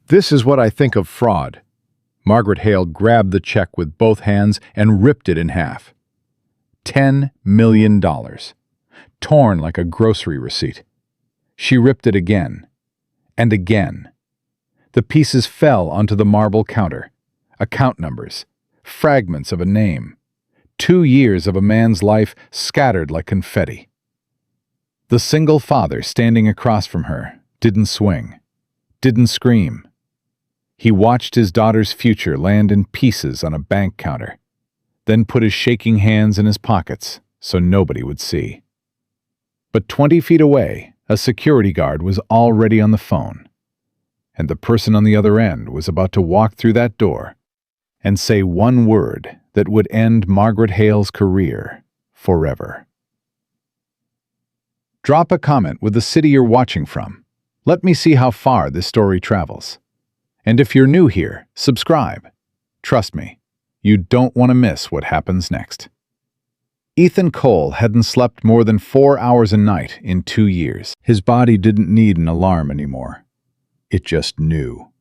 This is what I think of fraud. Margaret Hale grabbed the check with both hands and ripped it in half. $10 million. Torn like a grocery receipt. She ripped it again. And again. The pieces fell onto the marble counter. Account numbers. Fragments of a name. 2 years of a man's life scattered like confetti. The single father standing across from her didn't swing. Didn't scream. He watched his daughter's future land in pieces on a bank counter, then put his shaking hands in his pockets so nobody would see. But 20 feet away, a security guard was already on the phone, and the person on the other end was about to walk through that door and say one word that would end Margaret Hale's career forever. Drop a comment with the city you're watching from. Let me see how far this story travels. And if you're new here, subscribe. Trust me, you don't want to miss what happens next. Ethan Cole hadn't slept more than 4 hours a night in 2 years. His body didn't need an alarm anymore. It just knew.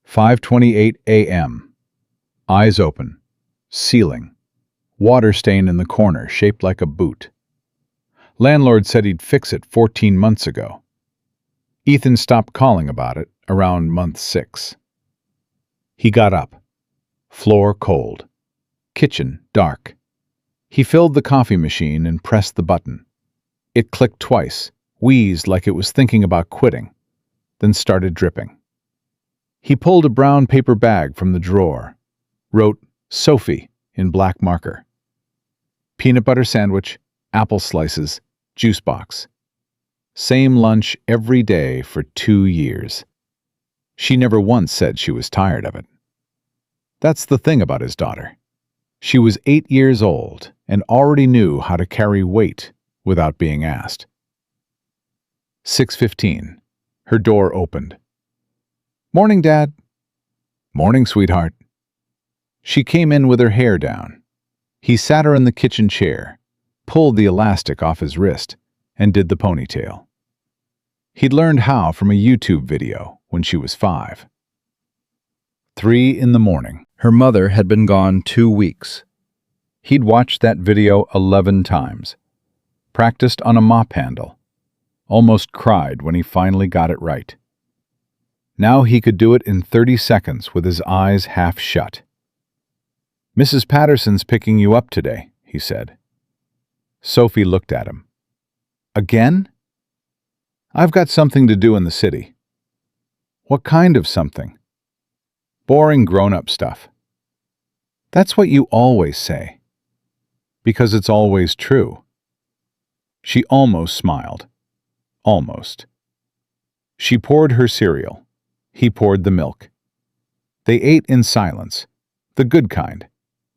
5:28 a.m. Eyes open. Ceiling. Water stain in the corner shaped like a boot. Landlord said he'd fix it 14 months ago. Ethan stopped calling about it around month 6. He got up. Floor cold. Kitchen dark. He filled the coffee machine and pressed the button. It clicked twice, wheezed like it was thinking about quitting, then started dripping. He pulled a brown paper bag from the drawer, wrote Sophie in black marker. Peanut butter sandwich, apple slices, juice box. Same lunch every day for 2 years. She never once said she was tired of it. That's the thing about his daughter. She was 8 years old and already knew how to carry weight without being asked. 6:15. Her door opened. "Morning, Dad." "Morning, sweetheart." She came in with her hair down. He sat her in the kitchen chair, pulled the elastic off his wrist, and did the ponytail. He'd learned how from a YouTube video when she was 5. 3 in the morning. Her mother had been gone 2 weeks. He'd watched that video 11 times, practiced on a mop handle, almost cried when he finally got it right. Now he could do it in 30 seconds with his eyes half shut. "Mrs. Patterson's picking you up today," he said. Sophie looked at him. "Again?" "I've got something to do in the city." "What kind of something?" "Boring grown-up stuff." "That's what you always say." "Because it's always true." She almost smiled. Almost. She poured her cereal. He poured the milk. They ate in silence, the good kind,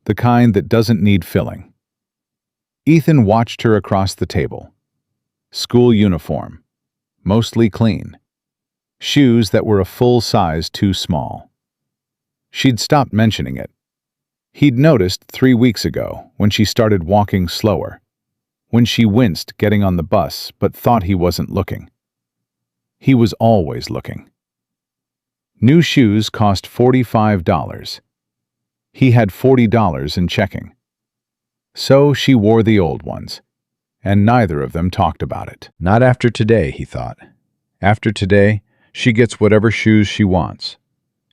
the kind that doesn't need filling. Ethan watched her across the table. School uniform, mostly clean. Shoes that were a full size too small. She'd stopped mentioning it. He'd noticed 3 weeks ago when she started walking slower, when she winced getting on the bus but thought he wasn't looking. He was always looking. New shoes cost $45. He had $40 in checking. So she wore the old ones, and neither of them talked about it. Not after today, he thought. After today, she gets whatever shoes she wants.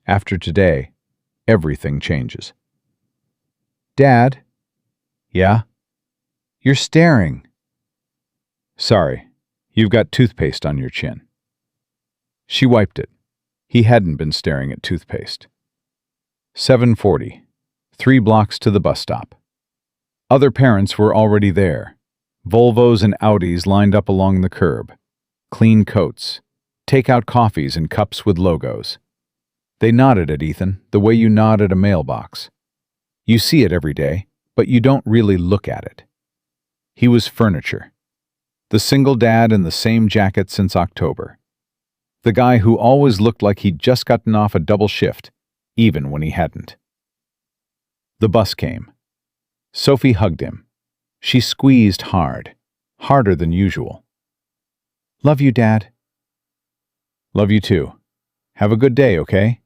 After today, everything changes. "Dad?" "Yeah?" "You're staring." "Sorry, you've got toothpaste on your chin." She wiped it. He hadn't been staring at toothpaste. 7:40, 3 blocks to the bus stop. Other parents were already there. Volvos and Audis lined up along the curb. Clean coats. Take-out coffees in cups with logos. They nodded at Ethan the way you nod at a mailbox. You see it every day, but you don't really look at it. He was furniture. The single dad in the same jacket since October. The guy who always looked like he'd just gotten off a double shift, even when he hadn't. The bus came. Sophie hugged him. She squeezed hard, harder than usual. "Love you, Dad." "Love you too. Have a good day, okay?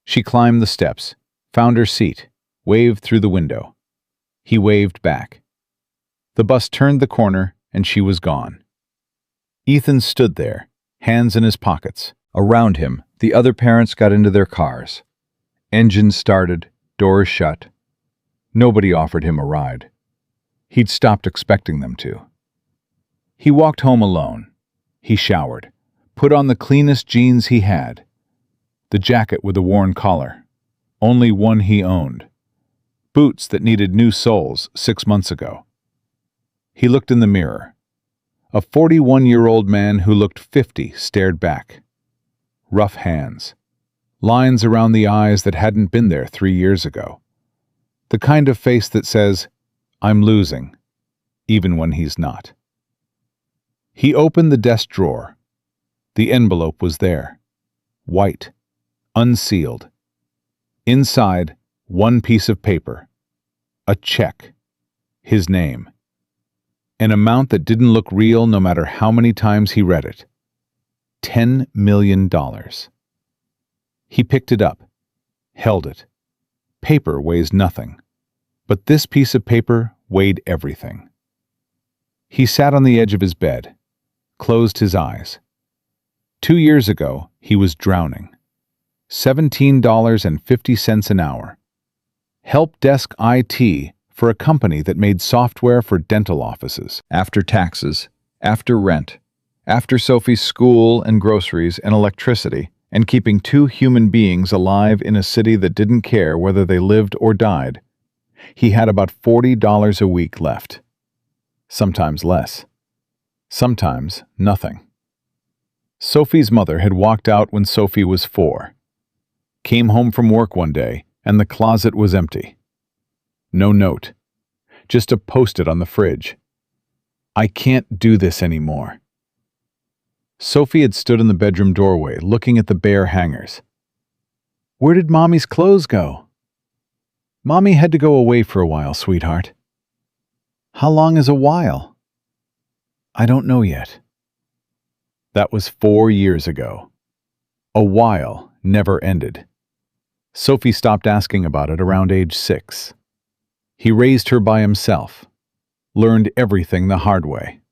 She climbed the steps, found her seat, waved through the window. He waved back. The bus turned the corner, and she was gone. Ethan stood there, hands in his pockets. Around him, the other parents got into their cars. Engines started, doors shut. Nobody offered him a ride. He'd stopped expecting them to. He walked home alone. He showered, put on the cleanest jeans he had. The jacket with a worn collar, only one he owned. Boots that needed new soles 6 months ago. He looked in the mirror. A 41-year-old man who looked 50 stared back. Rough hands. Lines around the eyes that hadn't been there 3 years ago. The kind of face that says, "I'm losing," even when he's not. He opened the desk drawer. The envelope was there. White. Unsealed. Inside, one piece of paper. A check. His name. An amount that didn't look real no matter how many times he read it. $10 million. He picked it up, held it. Paper weighs nothing, but this piece of paper weighed everything. He sat on the edge of his bed, closed his eyes. 2 years ago, he was drowning. $17.50 an hour. Help desk IT for a company that made software for dental offices. After taxes, after rent, after Sophie's school and groceries and electricity, and keeping 2 human beings alive in a city that didn't care whether they lived or died, he had about $40 a week left. Sometimes less. Sometimes nothing. Sophie's mother had walked out when Sophie was 4. Came home from work one day, and the closet was empty. No note. Just a post-it on the fridge. "I can't do this anymore." Sophie had stood in the bedroom doorway, looking at the bare hangers. "Where did Mommy's clothes go?" "Mommy had to go away for a while, sweetheart." "How long is a while?" "I don't know yet." That was 4 years ago. A while never ended. Sophie stopped asking about it around age 6. He raised her by himself, learned everything the hard way.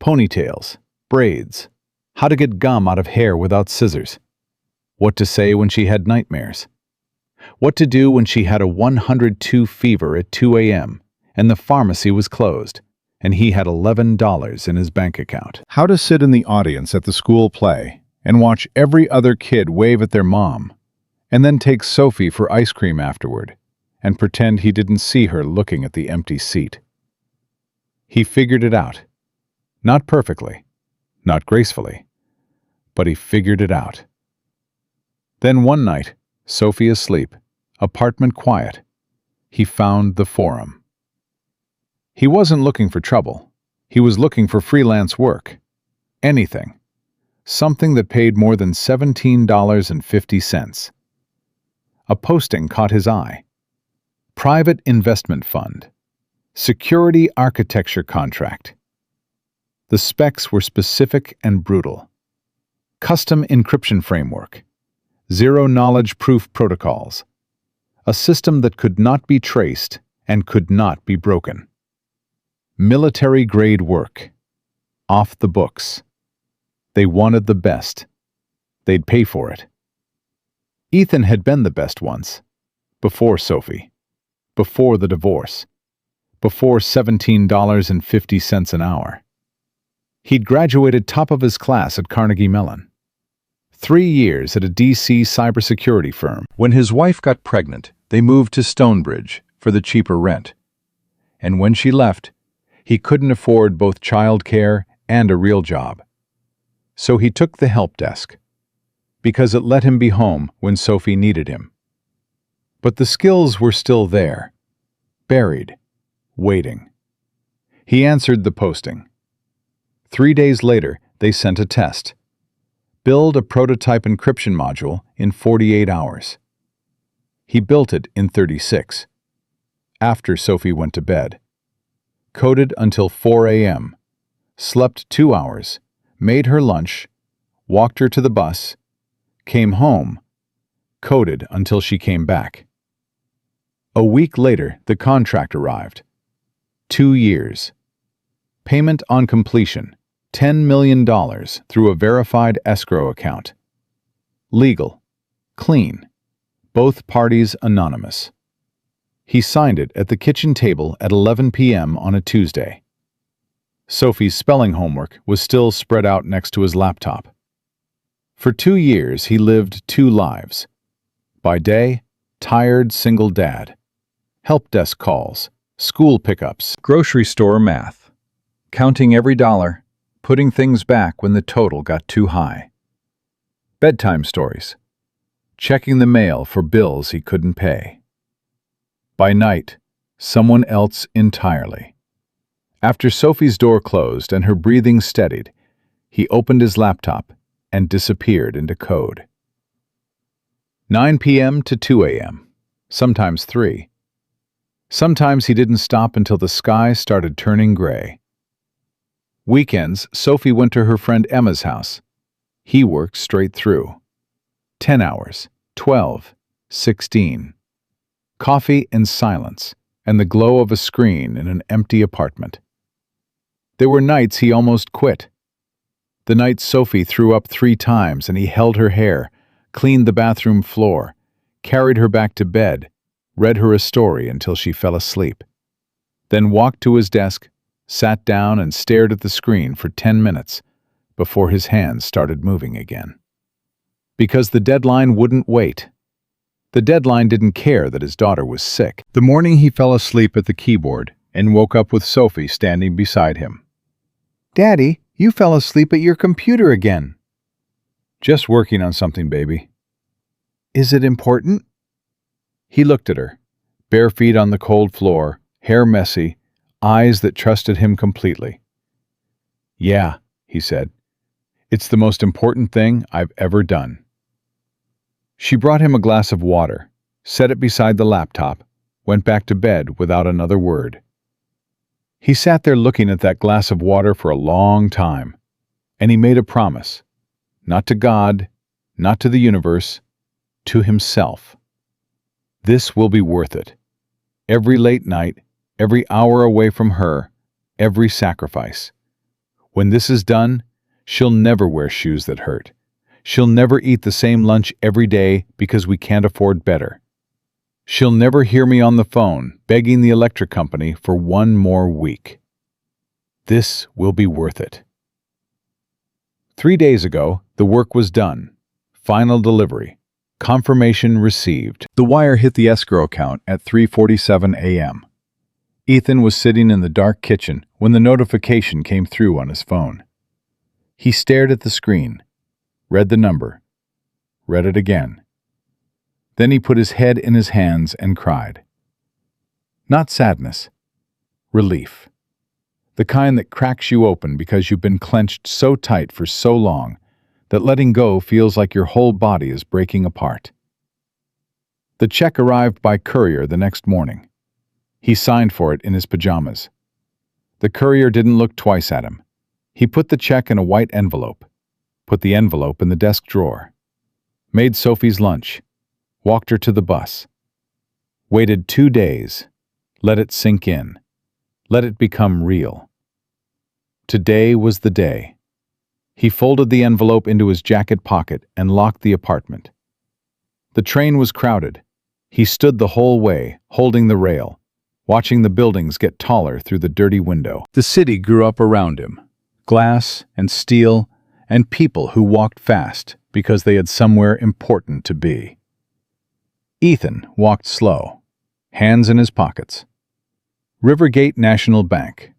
Ponytails, braids, how to get gum out of hair without scissors, what to say when she had nightmares, what to do when she had a 102 fever at 2 a.m. and the pharmacy was closed, and he had $11 in his bank account. How to sit in the audience at the school play and watch every other kid wave at their mom, and then take Sophie for ice cream afterward, and pretend he didn't see her looking at the empty seat. He figured it out. Not perfectly, not gracefully, but he figured it out. Then one night, Sophie asleep, apartment quiet, he found the forum. He wasn't looking for trouble. He was looking for freelance work. Anything. Something that paid more than $17.50. A posting caught his eye. Private investment fund. Security architecture contract. The specs were specific and brutal. Custom encryption framework. Zero-knowledge proof protocols. A system that could not be traced and could not be broken. Military-grade work. Off the books. They wanted the best. They'd pay for it. Ethan had been the best once. Before Sophie. Before the divorce. Before $17.50 an hour. He'd graduated top of his class at Carnegie Mellon. 3 years at a D.C. cybersecurity firm. When his wife got pregnant, they moved to Stonebridge for the cheaper rent. And when she left, he couldn't afford both childcare and a real job. So he took the help desk, because it let him be home when Sophie needed him. But the skills were still there, buried, waiting. He answered the posting. 3 days later, they sent a test. Build a prototype encryption module in 48 hours. He built it in 36, after Sophie went to bed. Coded until 4 a.m., slept 2 hours, made her lunch, walked her to the bus, came home, coded until she came back. A week later, the contract arrived. 2 years. Payment on completion, $10 million through a verified escrow account. Legal. Clean. Both parties anonymous. He signed it at the kitchen table at 11 p.m. on a Tuesday. Sophie's spelling homework was still spread out next to his laptop. For 2 years, he lived 2 lives. By day, tired single dad. Help desk calls, school pickups, grocery store math. Counting every dollar, putting things back when the total got too high. Bedtime stories. Checking the mail for bills he couldn't pay. By night, someone else entirely. After Sophie's door closed and her breathing steadied, he opened his laptop and disappeared into code. 9 p.m. to 2 a.m., sometimes 3. Sometimes he didn't stop until the sky started turning gray. Weekends, Sophie went to her friend Emma's house. He worked straight through. 10 hours, 12, 16. Coffee and silence, and the glow of a screen in an empty apartment. There were nights he almost quit. The night Sophie threw up 3 times and he held her hair, cleaned the bathroom floor, carried her back to bed, read her a story until she fell asleep. Then walked to his desk, sat down and stared at the screen for 10 minutes before his hands started moving again. Because the deadline wouldn't wait. The deadline didn't care that his daughter was sick. The morning he fell asleep at the keyboard and woke up with Sophie standing beside him. "Daddy, you fell asleep at your computer again." "Just working on something, baby." "Is it important?" He looked at her, bare feet on the cold floor, hair messy, eyes that trusted him completely. "Yeah," he said. "It's the most important thing I've ever done." She brought him a glass of water, set it beside the laptop, went back to bed without another word. He sat there looking at that glass of water for a long time, and he made a promise, not to God, not to the universe, to himself. This will be worth it. Every late night, every hour away from her, every sacrifice. When this is done, she'll never wear shoes that hurt. She'll never eat the same lunch every day because we can't afford better. She'll never hear me on the phone begging the electric company for 1 more week. This will be worth it. 3 days ago, the work was done. Final delivery. Confirmation received. The wire hit the escrow account at 3:47 a.m. Ethan was sitting in the dark kitchen when the notification came through on his phone. He stared at the screen, read the number, read it again. Then he put his head in his hands and cried. Not sadness, relief. The kind that cracks you open because you've been clenched so tight for so long that letting go feels like your whole body is breaking apart. The check arrived by courier the next morning. He signed for it in his pajamas. The courier didn't look twice at him. He put the check in a white envelope, put the envelope in the desk drawer, made Sophie's lunch, walked her to the bus, waited 2 days, let it sink in, let it become real. Today was the day. He folded the envelope into his jacket pocket and locked the apartment. The train was crowded. He stood the whole way, holding the rail, watching the buildings get taller through the dirty window. The city grew up around him, glass and steel and people who walked fast because they had somewhere important to be. Ethan walked slow, hands in his pockets. Rivergate National Bank,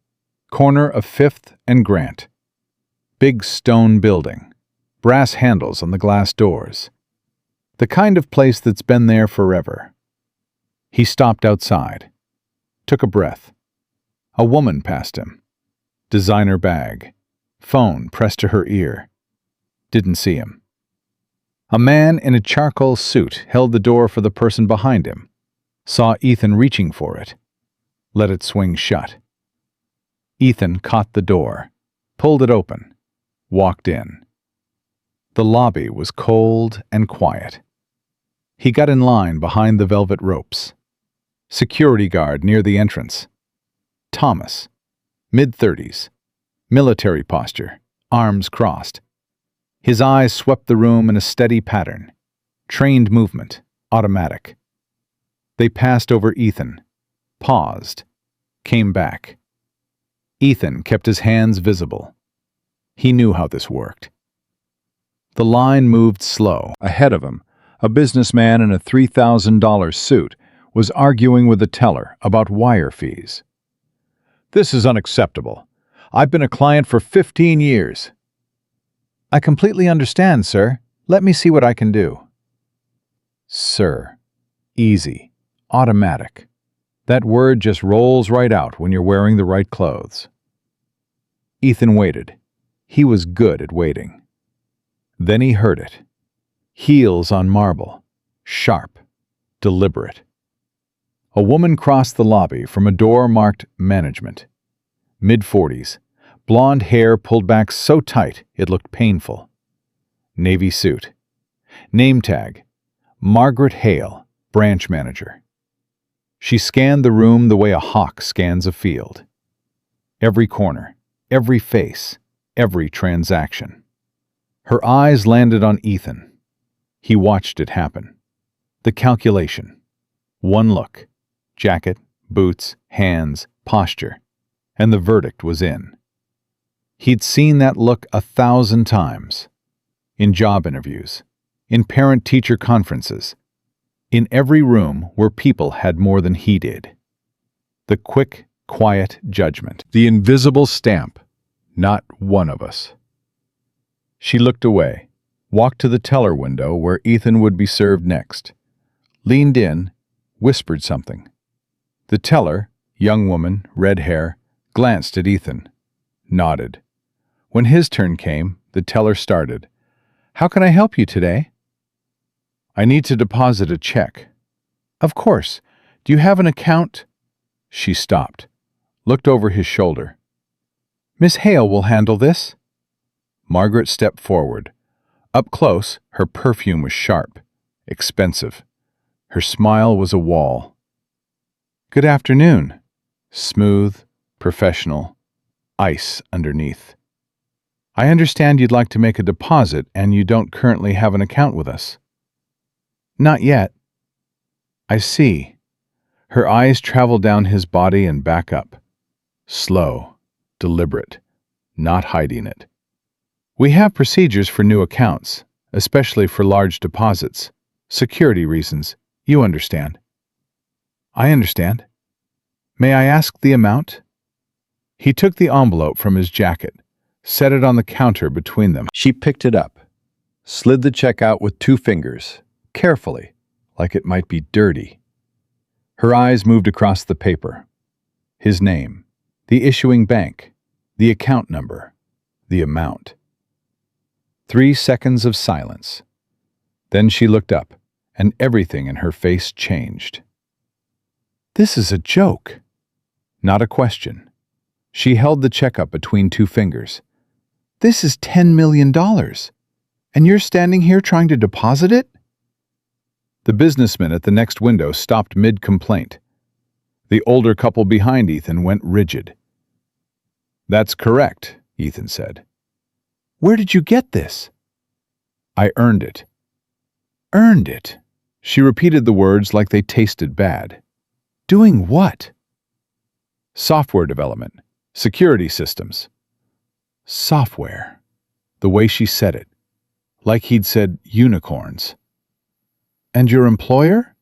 corner of 5th and Grant. Big stone building, brass handles on the glass doors. The kind of place that's been there forever. He stopped outside, took a breath. A woman passed him. Designer bag, phone pressed to her ear. Didn't see him. A man in a charcoal suit held the door for the person behind him. Saw Ethan reaching for it. Let it swing shut. Ethan caught the door, pulled it open, walked in. The lobby was cold and quiet. He got in line behind the velvet ropes. Security guard near the entrance. Thomas, mid-30s, military posture, arms crossed. His eyes swept the room in a steady pattern. Trained movement, automatic. They passed over Ethan, paused, came back. Ethan kept his hands visible. He knew how this worked. The line moved slow. Ahead of him, a businessman in a $3,000 suit was arguing with a teller about wire fees. "This is unacceptable. I've been a client for 15 years. "I completely understand, sir. Let me see what I can do." Sir. Easy. Automatic. That word just rolls right out when you're wearing the right clothes. Ethan waited. He was good at waiting. Then he heard it. Heels on marble. Sharp. Deliberate. A woman crossed the lobby from a door marked Management. Mid-40s. Blonde hair pulled back so tight it looked painful. Navy suit. Name tag. Margaret Hale, branch manager. She scanned the room the way a hawk scans a field. Every corner, every face, every transaction. Her eyes landed on Ethan. He watched it happen. The calculation. One look. Jacket, boots, hands, posture. And the verdict was in. He'd seen that look 1,000 times. In job interviews. In parent-teacher conferences. In every room where people had more than he did. The quick, quiet judgment. The invisible stamp. Not one of us. She looked away, walked to the teller window where Ethan would be served next, leaned in, whispered something. The teller, young woman, red hair, glanced at Ethan, nodded. When his turn came, the teller started. "How can I help you today?" "I need to deposit a check." "Of course. Do you have an account?" She stopped, looked over his shoulder. "Miss Hale will handle this." Margaret stepped forward. Up close, her perfume was sharp, expensive. Her smile was a wall. "Good afternoon." Smooth, professional, ice underneath. "I understand you'd like to make a deposit and you don't currently have an account with us." "Not yet." "I see." Her eyes traveled down his body and back up. Slow, deliberate, not hiding it. "We have procedures for new accounts, especially for large deposits. Security reasons, you understand." "I understand. May I ask the amount?" He took the envelope from his jacket, set it on the counter between them. She picked it up, slid the check out with 2 fingers, carefully, like it might be dirty. Her eyes moved across the paper. His name, the issuing bank, the account number, the amount. 3 seconds of silence. Then she looked up, and everything in her face changed. "This is a joke." Not a question. She held the check up between 2 fingers. "This is $10 million. And you're standing here trying to deposit it?" The businessman at the next window stopped mid-complaint. The older couple behind Ethan went rigid. "That's correct," Ethan said. "Where did you get this?" "I earned it." "Earned it?" She repeated the words like they tasted bad. "Doing what?" "Software development. Security systems." Software. The way she said it. Like he'd said unicorns. "And your employer?"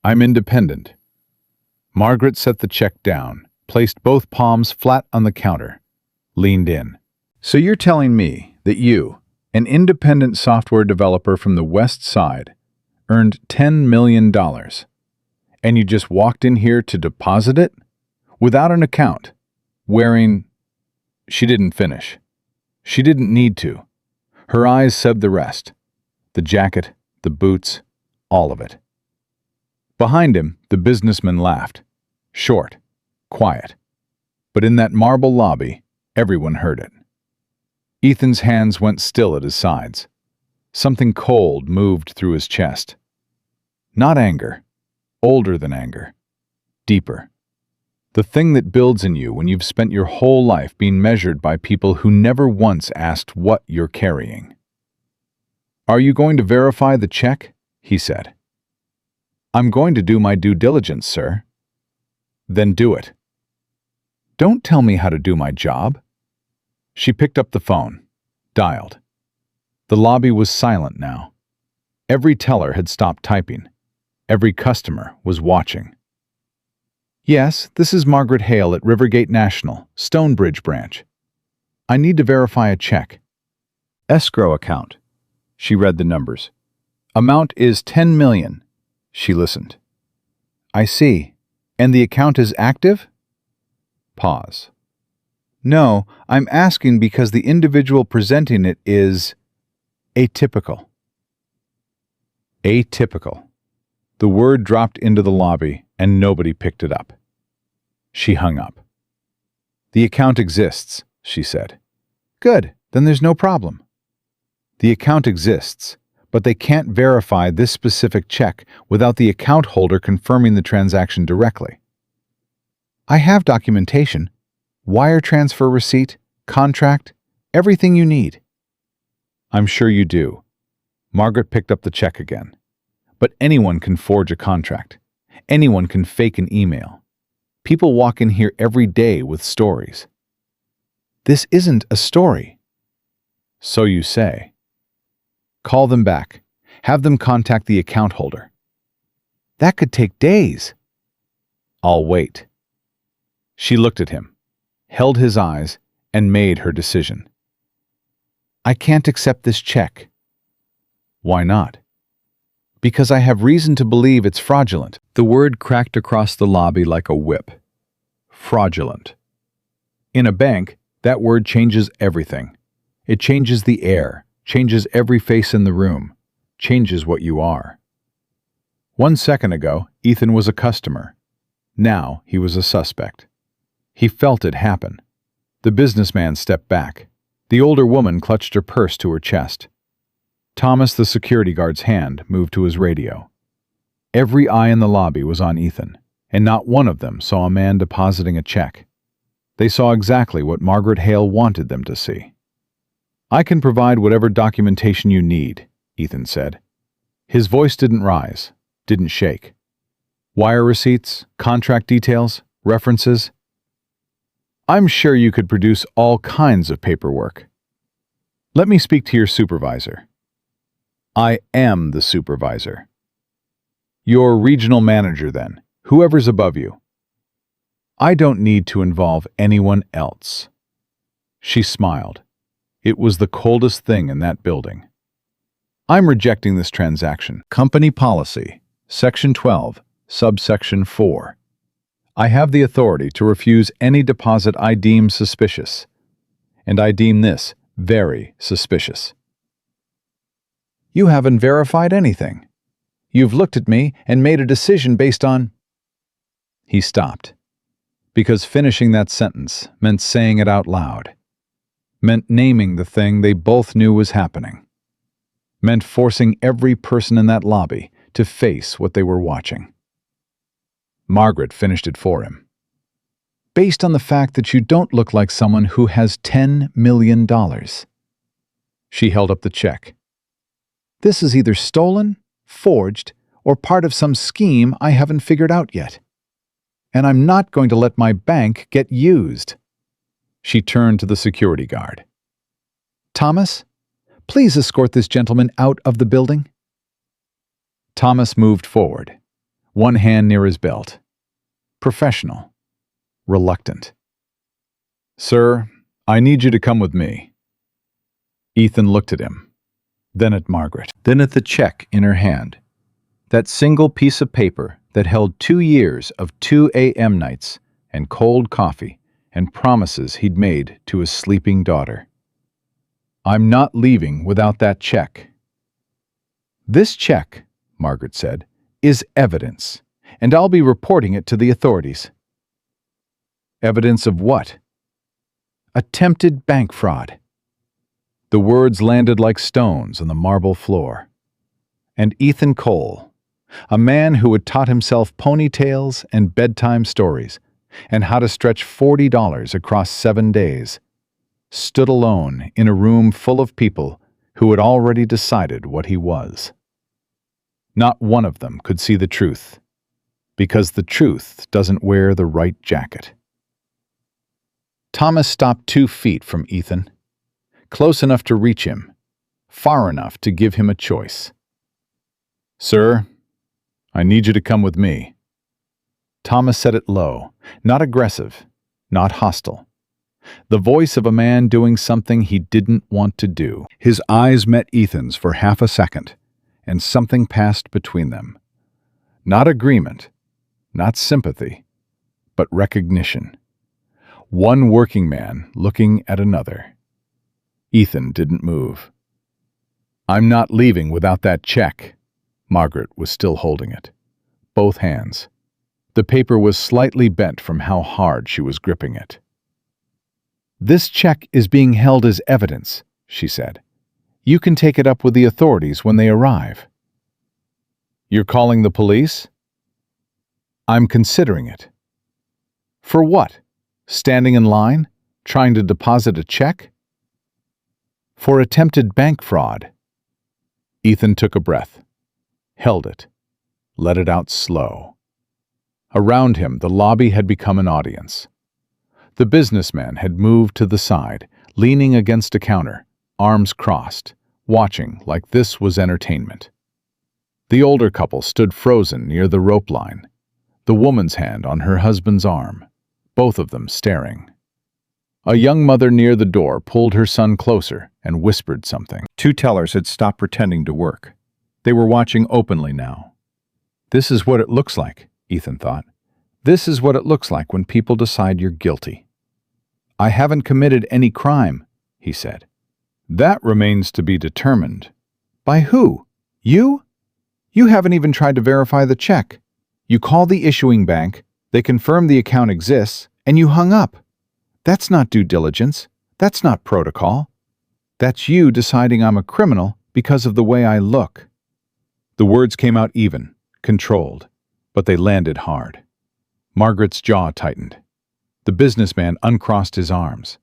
"I'm independent." Margaret set the check down, placed both palms flat on the counter, leaned in. "So you're telling me that you, an independent software developer from the West Side, earned $10 million, and you just walked in here to deposit it? Without an account, wearing—" She didn't finish. She didn't need to. Her eyes said the rest. The jacket, the boots, all of it. Behind him, the businessman laughed. Short, quiet. But in that marble lobby, everyone heard it. Ethan's hands went still at his sides. Something cold moved through his chest. Not anger, older than anger, deeper. The thing that builds in you when you've spent your whole life being measured by people who never once asked what you're carrying. "Are you going to verify the check?" he said. "I'm going to do my due diligence, sir." "Then do it." "Don't tell me how to do my job." She picked up the phone, dialed. The lobby was silent now. Every teller had stopped typing. Every customer was watching. "Yes, this is Margaret Hale at Rivergate National, Stonebridge branch. I need to verify a check." Escrow account. She read the numbers. Amount is 10 million. She listened. "I see. And the account is active?" Pause. "No, I'm asking because the individual presenting it is atypical." Atypical. The word dropped into the lobby and nobody picked it up. She hung up. "The account exists," she said. "Good, then there's no problem." "The account exists, but they can't verify this specific check without the account holder confirming the transaction directly." "I have documentation, wire transfer receipt, contract, everything you need." "I'm sure you do." Margaret picked up the check again. "But anyone can forge a contract. Anyone can fake an email. People walk in here every day with stories." "This isn't a story." "So you say." "Call them back. Have them contact the account holder." "That could take days." "I'll wait." She looked at him, held his eyes, and made her decision. "I can't accept this check." "Why not?" "Because I have reason to believe it's fraudulent." The word cracked across the lobby like a whip. Fraudulent. In a bank, that word changes everything. It changes the air, changes every face in the room, changes what you are. 1 second ago, Ethan was a customer. Now he was a suspect. He felt it happen. The businessman stepped back. The older woman clutched her purse to her chest. Thomas, the security guard's hand, moved to his radio. Every eye in the lobby was on Ethan, and not one of them saw a man depositing a check. They saw exactly what Margaret Hale wanted them to see. "I can provide whatever documentation you need," Ethan said. His voice didn't rise, didn't shake. "Wire receipts, contract details, references. I'm sure you could produce all kinds of paperwork. Let me speak to your supervisor." "I am the supervisor." "Your regional manager, then, whoever's above you." "I don't need to involve anyone else." She smiled. It was the coldest thing in that building. "I'm rejecting this transaction." Company Policy, Section 12, Subsection 4. I have the authority to refuse any deposit I deem suspicious, and I deem this very suspicious. "You haven't verified anything. You've looked at me and made a decision based on—" He stopped, because finishing that sentence meant saying it out loud, meant naming the thing they both knew was happening, meant forcing every person in that lobby to face what they were watching. Margaret finished it for him. "Based on the fact that you don't look like someone who has $10 million. She held up the check. "This is either stolen, forged, or part of some scheme I haven't figured out yet. And I'm not going to let my bank get used." She turned to the security guard. "Thomas, please escort this gentleman out of the building." Thomas moved forward, one hand near his belt. Professional. Reluctant. "Sir, I need you to come with me." Ethan looked at him, then at Margaret, then at the check in her hand. That single piece of paper that held 2 years of 2 a.m. nights and cold coffee and promises he'd made to his sleeping daughter. "I'm not leaving without that check." "This check," Margaret said, "is evidence, and I'll be reporting it to the authorities." "Evidence of what?" "Attempted bank fraud." The words landed like stones on the marble floor. And Ethan Cole, a man who had taught himself ponytails and bedtime stories and how to stretch $40 across 7 days, stood alone in a room full of people who had already decided what he was. Not one of them could see the truth, because the truth doesn't wear the right jacket. Thomas stopped 2 feet from Ethan, close enough to reach him, far enough to give him a choice. "Sir, I need you to come with me." Thomas said it low, not aggressive, not hostile. The voice of a man doing something he didn't want to do. His eyes met Ethan's for half a second, and something passed between them. Not agreement, not sympathy, but recognition. One working man looking at another. Ethan didn't move. "I'm not leaving without that check." Margaret was still holding it, both hands. The paper was slightly bent from how hard she was gripping it. "This check is being held as evidence," she said. "You can take it up with the authorities when they arrive." "You're calling the police?" "I'm considering it." "For what? Standing in line? Trying to deposit a check?" "For attempted bank fraud." Ethan took a breath, held it, let it out slow. Around him, the lobby had become an audience. The businessman had moved to the side, leaning against a counter, arms crossed, watching like this was entertainment. The older couple stood frozen near the rope line, the woman's hand on her husband's arm, both of them staring. A young mother near the door pulled her son closer and whispered something. 2 tellers had stopped pretending to work. They were watching openly now. This is what it looks like, Ethan thought. This is what it looks like when people decide you're guilty. "I haven't committed any crime," he said. "That remains to be determined." "By who? You? You haven't even tried to verify the check. You called the issuing bank, they confirmed the account exists, and you hung up. That's not due diligence. That's not protocol. That's you deciding I'm a criminal because of the way I look." The words came out even, controlled, but they landed hard. Margaret's jaw tightened. The businessman uncrossed his arms.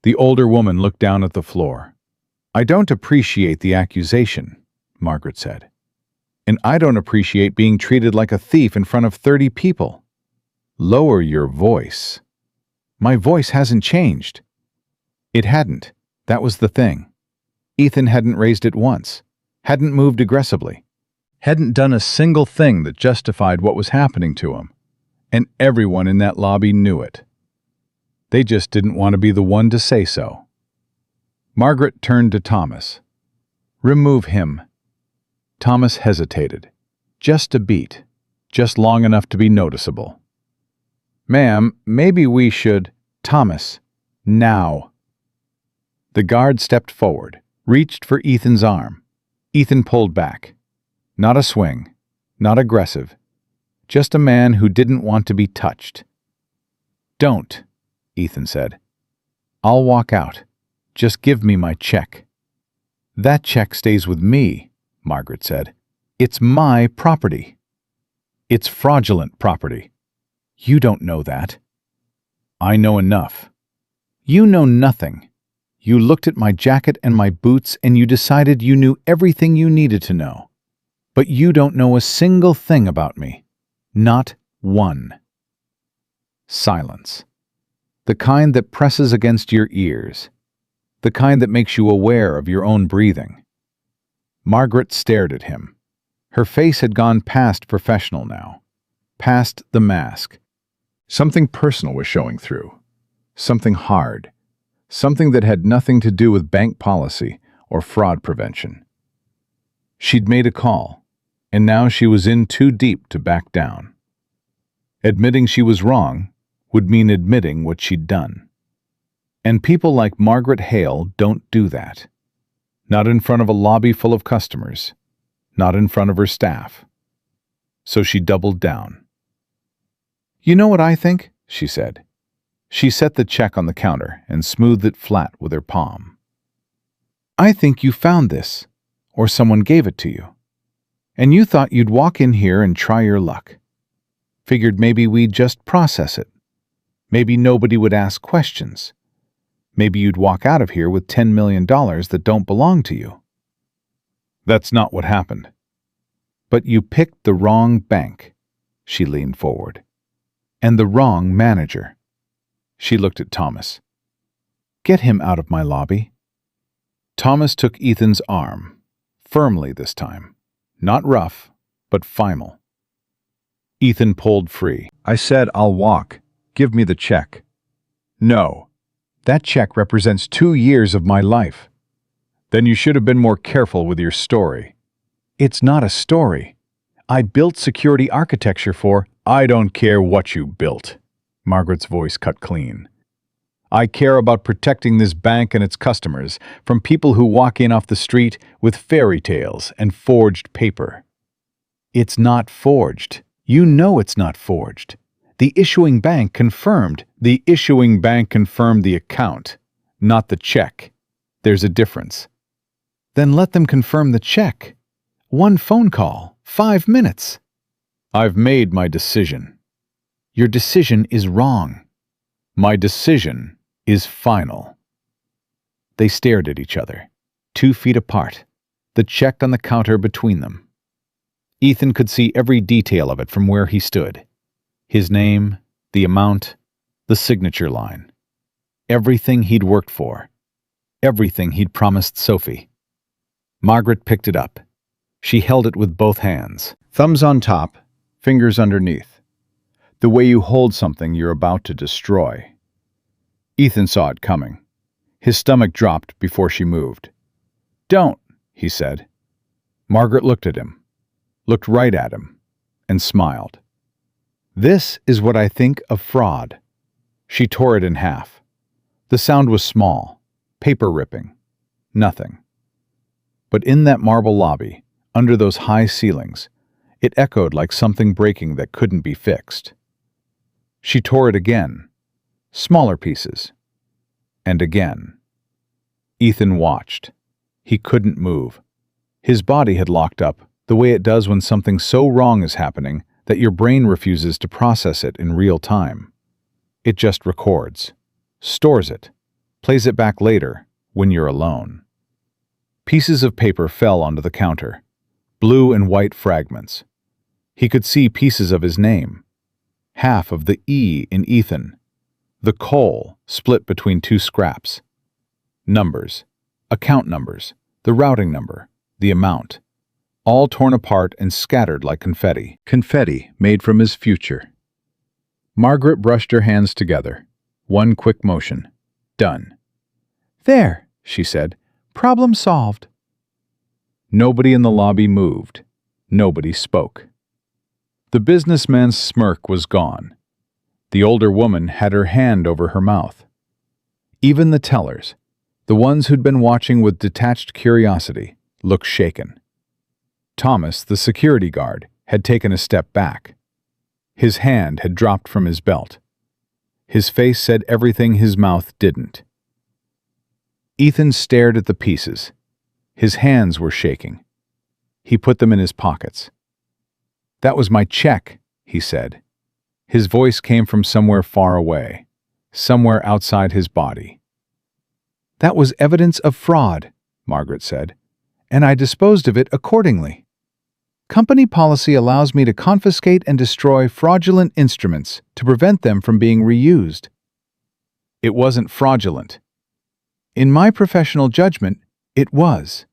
The older woman looked down at the floor. "I don't appreciate the accusation," Margaret said. "And I don't appreciate being treated like a thief in front of 30 people. Lower your voice." "My voice hasn't changed." It hadn't. That was the thing. Ethan hadn't raised it once, hadn't moved aggressively, hadn't done a single thing that justified what was happening to him, and everyone in that lobby knew it. They just didn't want to be the one to say so. Margaret turned to Thomas. "Remove him." Thomas hesitated. Just a beat, just long enough to be noticeable. "Ma'am, maybe we should—" "Thomas, now." The guard stepped forward, reached for Ethan's arm. Ethan pulled back. Not a swing, not aggressive, just a man who didn't want to be touched. "Don't," Ethan said. "I'll walk out. Just give me my check." "That check stays with me," Margaret said. "It's my property." "It's fraudulent property." "You don't know that." "I know enough." "You know nothing. You looked at my jacket and my boots and you decided you knew everything you needed to know. But you don't know a single thing about me. Not one." Silence. The kind that presses against your ears. The kind that makes you aware of your own breathing. Margaret stared at him. Her face had gone past professional now, past the mask. Something personal was showing through. Something hard. Something that had nothing to do with bank policy or fraud prevention. She'd made a call, and now she was in too deep to back down. Admitting she was wrong would mean admitting what she'd done. And people like Margaret Hale don't do that. Not in front of a lobby full of customers. Not in front of her staff. So she doubled down. "You know what I think?" she said. She set the check on the counter and smoothed it flat with her palm. I think you found this, or someone gave it to you. And you thought you'd walk in here and try your luck. Figured maybe we'd just process it. Maybe nobody would ask questions. Maybe you'd walk out of here with $10 million that don't belong to you. That's not what happened. But you picked the wrong bank. She leaned forward. And the wrong manager. She looked at Thomas. Get him out of my lobby. Thomas took Ethan's arm, firmly this time. Not rough, but final. Ethan pulled free. I said I'll walk. Give me the check. No. That check represents 2 years of my life. Then you should have been more careful with your story. It's not a story. I built security architecture for— I don't care what you built. Margaret's voice cut clean. I care about protecting this bank and its customers from people who walk in off the street with fairy tales and forged paper. It's not forged. You know it's not forged. The issuing bank confirmed. The issuing bank confirmed the account, not the check. There's a difference. Then let them confirm the check. 1 phone call, 5 minutes. I've made my decision. Your decision is wrong. My decision is final. They stared at each other, 2 feet apart, the check on the counter between them. Ethan could see every detail of it from where he stood. His name, the amount, the signature line. Everything he'd worked for. Everything he'd promised Sophie. Margaret picked it up. She held it with both hands, thumbs on top, fingers underneath. The way you hold something you're about to destroy. Ethan saw it coming. His stomach dropped before she moved. Don't, he said. Margaret looked at him, looked right at him, and smiled. This is what I think of fraud. She tore it in half. The sound was small, paper ripping, nothing. But in that marble lobby, under those high ceilings, it echoed like something breaking that couldn't be fixed. She tore it again, smaller pieces, and again. Ethan watched. He couldn't move. His body had locked up, the way it does when something so wrong is happening that your brain refuses to process it in real time. It just records, stores it, plays it back later when you're alone. Pieces of paper fell onto the counter, blue and white fragments. He could see pieces of his name, half of the E in Ethan, the coal split between 2 scraps. Numbers, account numbers, the routing number, the amount, all torn apart and scattered like confetti. Confetti made from his future. Margaret brushed her hands together. 1 quick motion. Done. There, she said. Problem solved. Nobody in the lobby moved. Nobody spoke. The businessman's smirk was gone. The older woman had her hand over her mouth. Even the tellers, the ones who'd been watching with detached curiosity, looked shaken. Thomas, the security guard, had taken a step back. His hand had dropped from his belt. His face said everything his mouth didn't. Ethan stared at the pieces. His hands were shaking. He put them in his pockets. That was my check, he said. His voice came from somewhere far away, somewhere outside his body. That was evidence of fraud, Margaret said, and I disposed of it accordingly. Company policy allows me to confiscate and destroy fraudulent instruments to prevent them from being reused. It wasn't fraudulent. In my professional judgment, it was.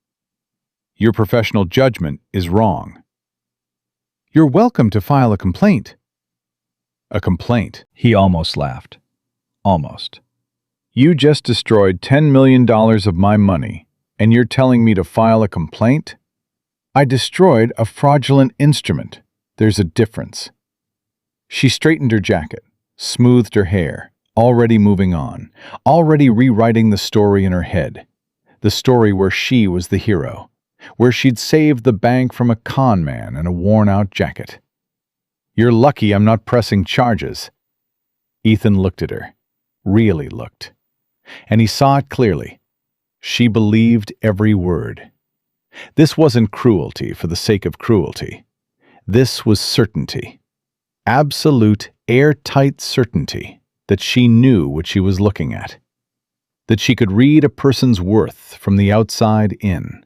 Your professional judgment is wrong. You're welcome to file a complaint. A complaint? He almost laughed. Almost. You just destroyed $10 million of my money, and you're telling me to file a complaint? I destroyed a fraudulent instrument. There's a difference. She straightened her jacket, smoothed her hair, already moving on, already rewriting the story in her head. The story where she was the hero, where she'd saved the bank from a con man and a worn-out jacket. You're lucky I'm not pressing charges. Ethan looked at her, really looked, and he saw it clearly. She believed every word. This wasn't cruelty for the sake of cruelty. This was certainty. Absolute, airtight certainty that she knew what she was looking at. That she could read a person's worth from the outside in.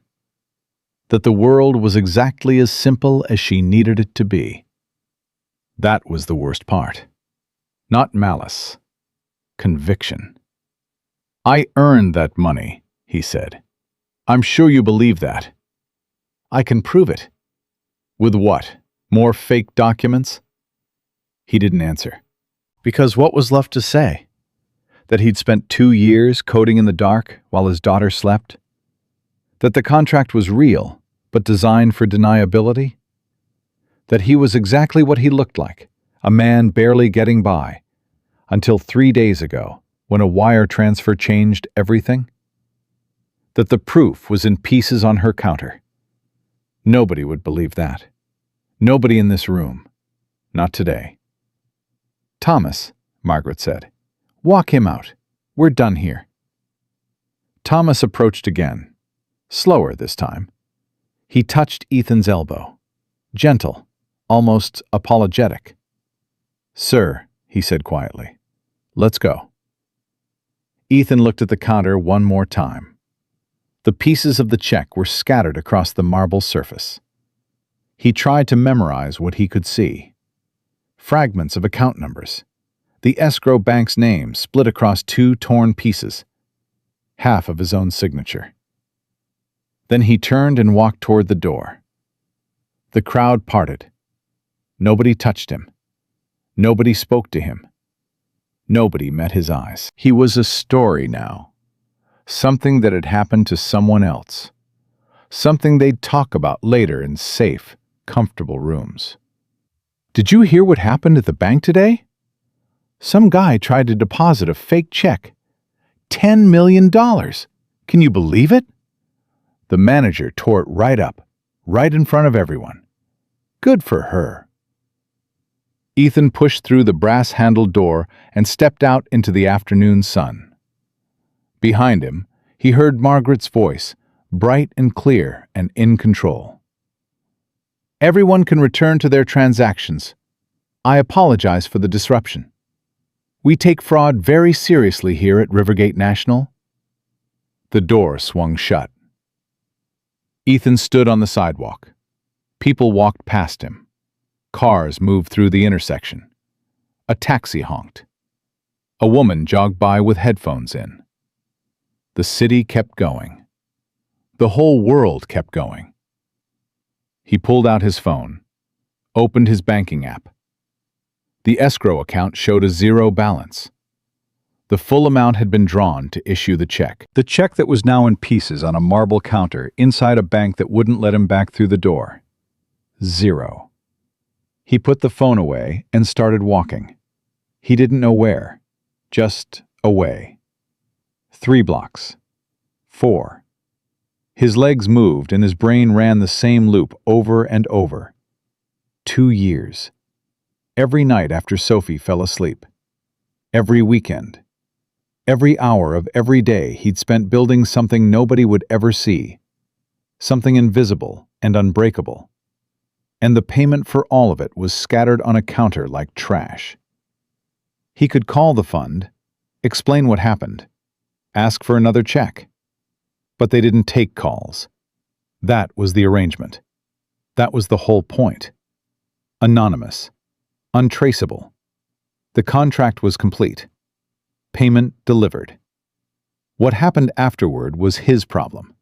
That the world was exactly as simple as she needed it to be. That was the worst part. Not malice. Conviction. "I earned that money," he said. "I'm sure you believe that." "I can prove it." "With what? More fake documents?" He didn't answer. Because what was left to say? That he'd spent 2 years coding in the dark while his daughter slept? That the contract was real, but designed for deniability? That he was exactly what he looked like, a man barely getting by, until 3 days ago, when a wire transfer changed everything? That the proof was in pieces on her counter? Nobody would believe that. Nobody in this room. Not today. "Thomas," Margaret said, "walk him out. We're done here." Thomas approached again, slower this time. He touched Ethan's elbow, gentle, almost apologetic. "Sir," he said quietly, "let's go." Ethan looked at the counter one more time. The pieces of the check were scattered across the marble surface. He tried to memorize what he could see. Fragments of account numbers. The escrow bank's name split across 2 torn pieces. Half of his own signature. Then he turned and walked toward the door. The crowd parted. Nobody touched him. Nobody spoke to him. Nobody met his eyes. He was a story now. Something that had happened to someone else. Something they'd talk about later in safe, comfortable rooms. "Did you hear what happened at the bank today? Some guy tried to deposit a fake check. $10 million. Can you believe it? The manager tore it right up, right in front of everyone. Good for her." Ethan pushed through the brass-handled door and stepped out into the afternoon sun. Behind him, he heard Margaret's voice, bright and clear and in control. "Everyone can return to their transactions. I apologize for the disruption. We take fraud very seriously here at Rivergate National." The door swung shut. Ethan stood on the sidewalk. People walked past him. Cars moved through the intersection. A taxi honked. A woman jogged by with headphones in. The city kept going. The whole world kept going. He pulled out his phone, opened his banking app. The escrow account showed a 0 balance. The full amount had been drawn to issue the check. The check that was now in pieces on a marble counter inside a bank that wouldn't let him back through the door. 0. He put the phone away and started walking. He didn't know where. Just away. 3 blocks. 4. His legs moved and his brain ran the same loop over and over. 2 years. Every night after Sophie fell asleep. Every weekend. Every hour of every day he'd spent building something nobody would ever see. Something invisible and unbreakable. And the payment for all of it was scattered on a counter like trash. He could call the fund, explain what happened, ask for another check. But they didn't take calls. That was the arrangement. That was the whole point. Anonymous. Untraceable. The contract was complete. Payment delivered. What happened afterward was his problem.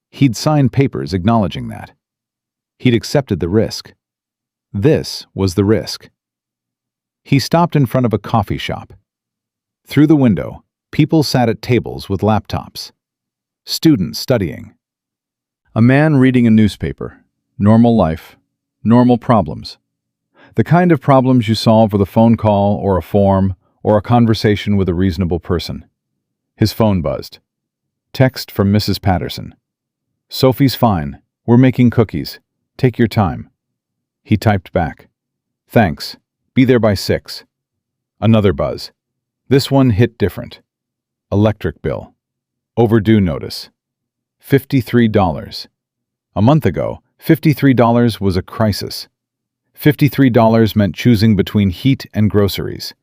He'd signed papers acknowledging that. He'd accepted the risk. This was the risk. He stopped in front of a coffee shop. Through the window, people sat at tables with laptops. Students studying. A man reading a newspaper. Normal life. Normal problems. The kind of problems you solve with a phone call or a form or a conversation with a reasonable person. His phone buzzed. Text from Mrs. Patterson. "Sophie's fine. We're making cookies. Take your time." He typed back. "Thanks. Be there by 6. Another buzz. This one hit different. Electric bill. Overdue notice. $53. A month ago, $53 was a crisis. $53 meant choosing between heat and groceries.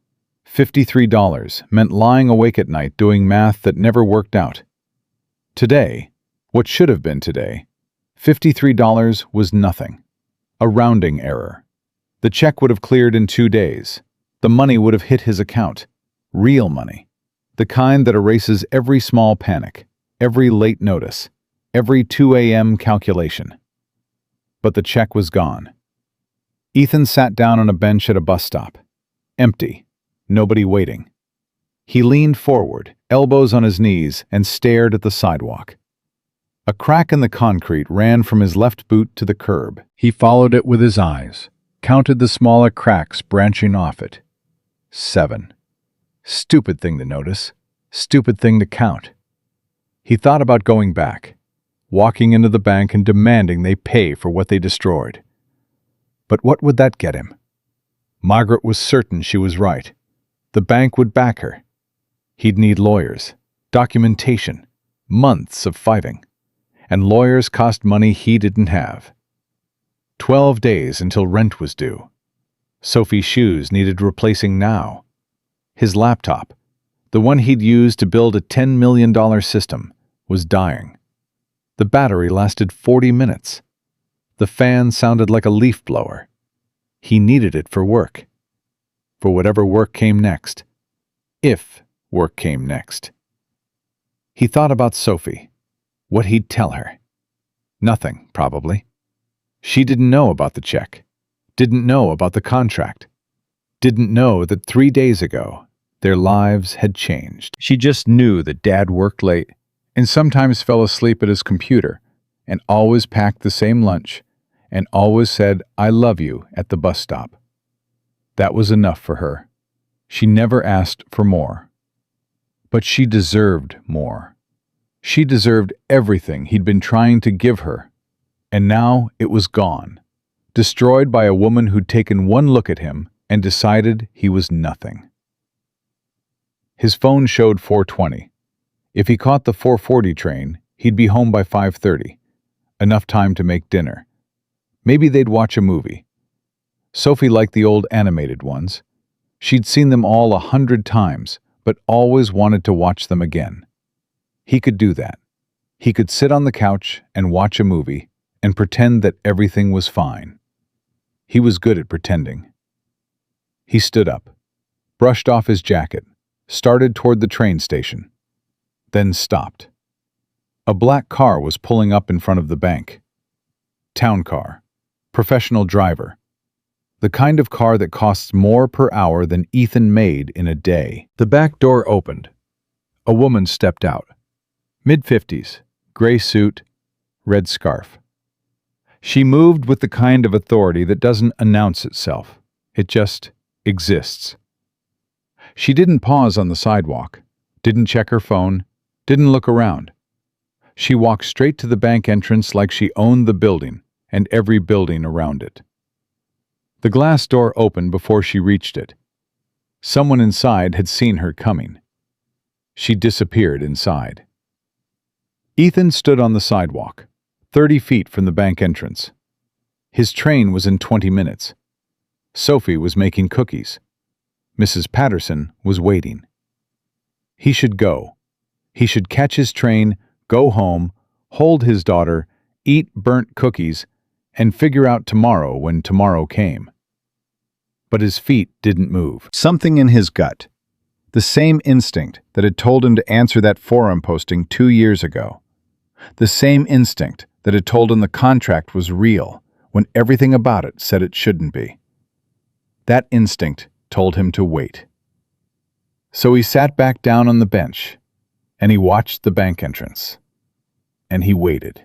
$53 meant lying awake at night doing math that never worked out. Today, what should have been today, $53 was nothing. A rounding error. The check would have cleared in 2 days. The money would have hit his account. Real money. The kind that erases every small panic, every late notice, every 2 a.m. calculation. But the check was gone. Ethan sat down on a bench at a bus stop. Empty. Nobody waiting. He leaned forward, elbows on his knees, and stared at the sidewalk. A crack in the concrete ran from his left boot to the curb. He followed it with his eyes, counted the smaller cracks branching off it. 7. Stupid thing to notice. Stupid thing to count. He thought about going back, walking into the bank and demanding they pay for what they destroyed. But what would that get him? Margaret was certain she was right. The bank would back her. He'd need lawyers, documentation, months of fighting. And lawyers cost money he didn't have. 12 days until rent was due. Sophie's shoes needed replacing now. His laptop, the one he'd used to build a $10 million system, was dying. The battery lasted 40 minutes. The fan sounded like a leaf blower. He needed it for work. For whatever work came next. If work came next. He thought about Sophie. What he'd tell her. Nothing, probably. She didn't know about the check. Didn't know about the contract. Didn't know that 3 days ago, their lives had changed. She just knew that Dad worked late and sometimes fell asleep at his computer and always packed the same lunch and always said, "I love you," at the bus stop. That was enough for her. She never asked for more. But she deserved more. She deserved everything he'd been trying to give her. And now it was gone. Destroyed by a woman who'd taken one look at him and decided he was nothing. His phone showed 4:20. If he caught the 4:40 train, he'd be home by 5:30. Enough time to make dinner. Maybe they'd watch a movie. Sophie liked the old animated ones. She'd seen them all 100 times, but always wanted to watch them again. He could do that. He could sit on the couch and watch a movie and pretend that everything was fine. He was good at pretending. He stood up, brushed off his jacket, started toward the train station, then stopped. A black car was pulling up in front of the bank. Town car. Professional driver. The kind of car that costs more per hour than Ethan made in a day. The back door opened. A woman stepped out. Mid-50s, gray suit, red scarf. She moved with the kind of authority that doesn't announce itself. It just exists. She didn't pause on the sidewalk, didn't check her phone, didn't look around. She walked straight to the bank entrance like she owned the building and every building around it. The glass door opened before she reached it. Someone inside had seen her coming. She disappeared inside. Ethan stood on the sidewalk, 30 feet from the bank entrance. His train was in 20 minutes. Sophie was making cookies. Mrs. Patterson was waiting. He should go. He should catch his train, go home, hold his daughter, eat burnt cookies, and figure out tomorrow when tomorrow came. But his feet didn't move. Something in his gut, the same instinct that had told him to answer that forum posting 2 years ago, the same instinct that had told him the contract was real when everything about it said it shouldn't be. That instinct told him to wait. So he sat back down on the bench, and he watched the bank entrance. And he waited.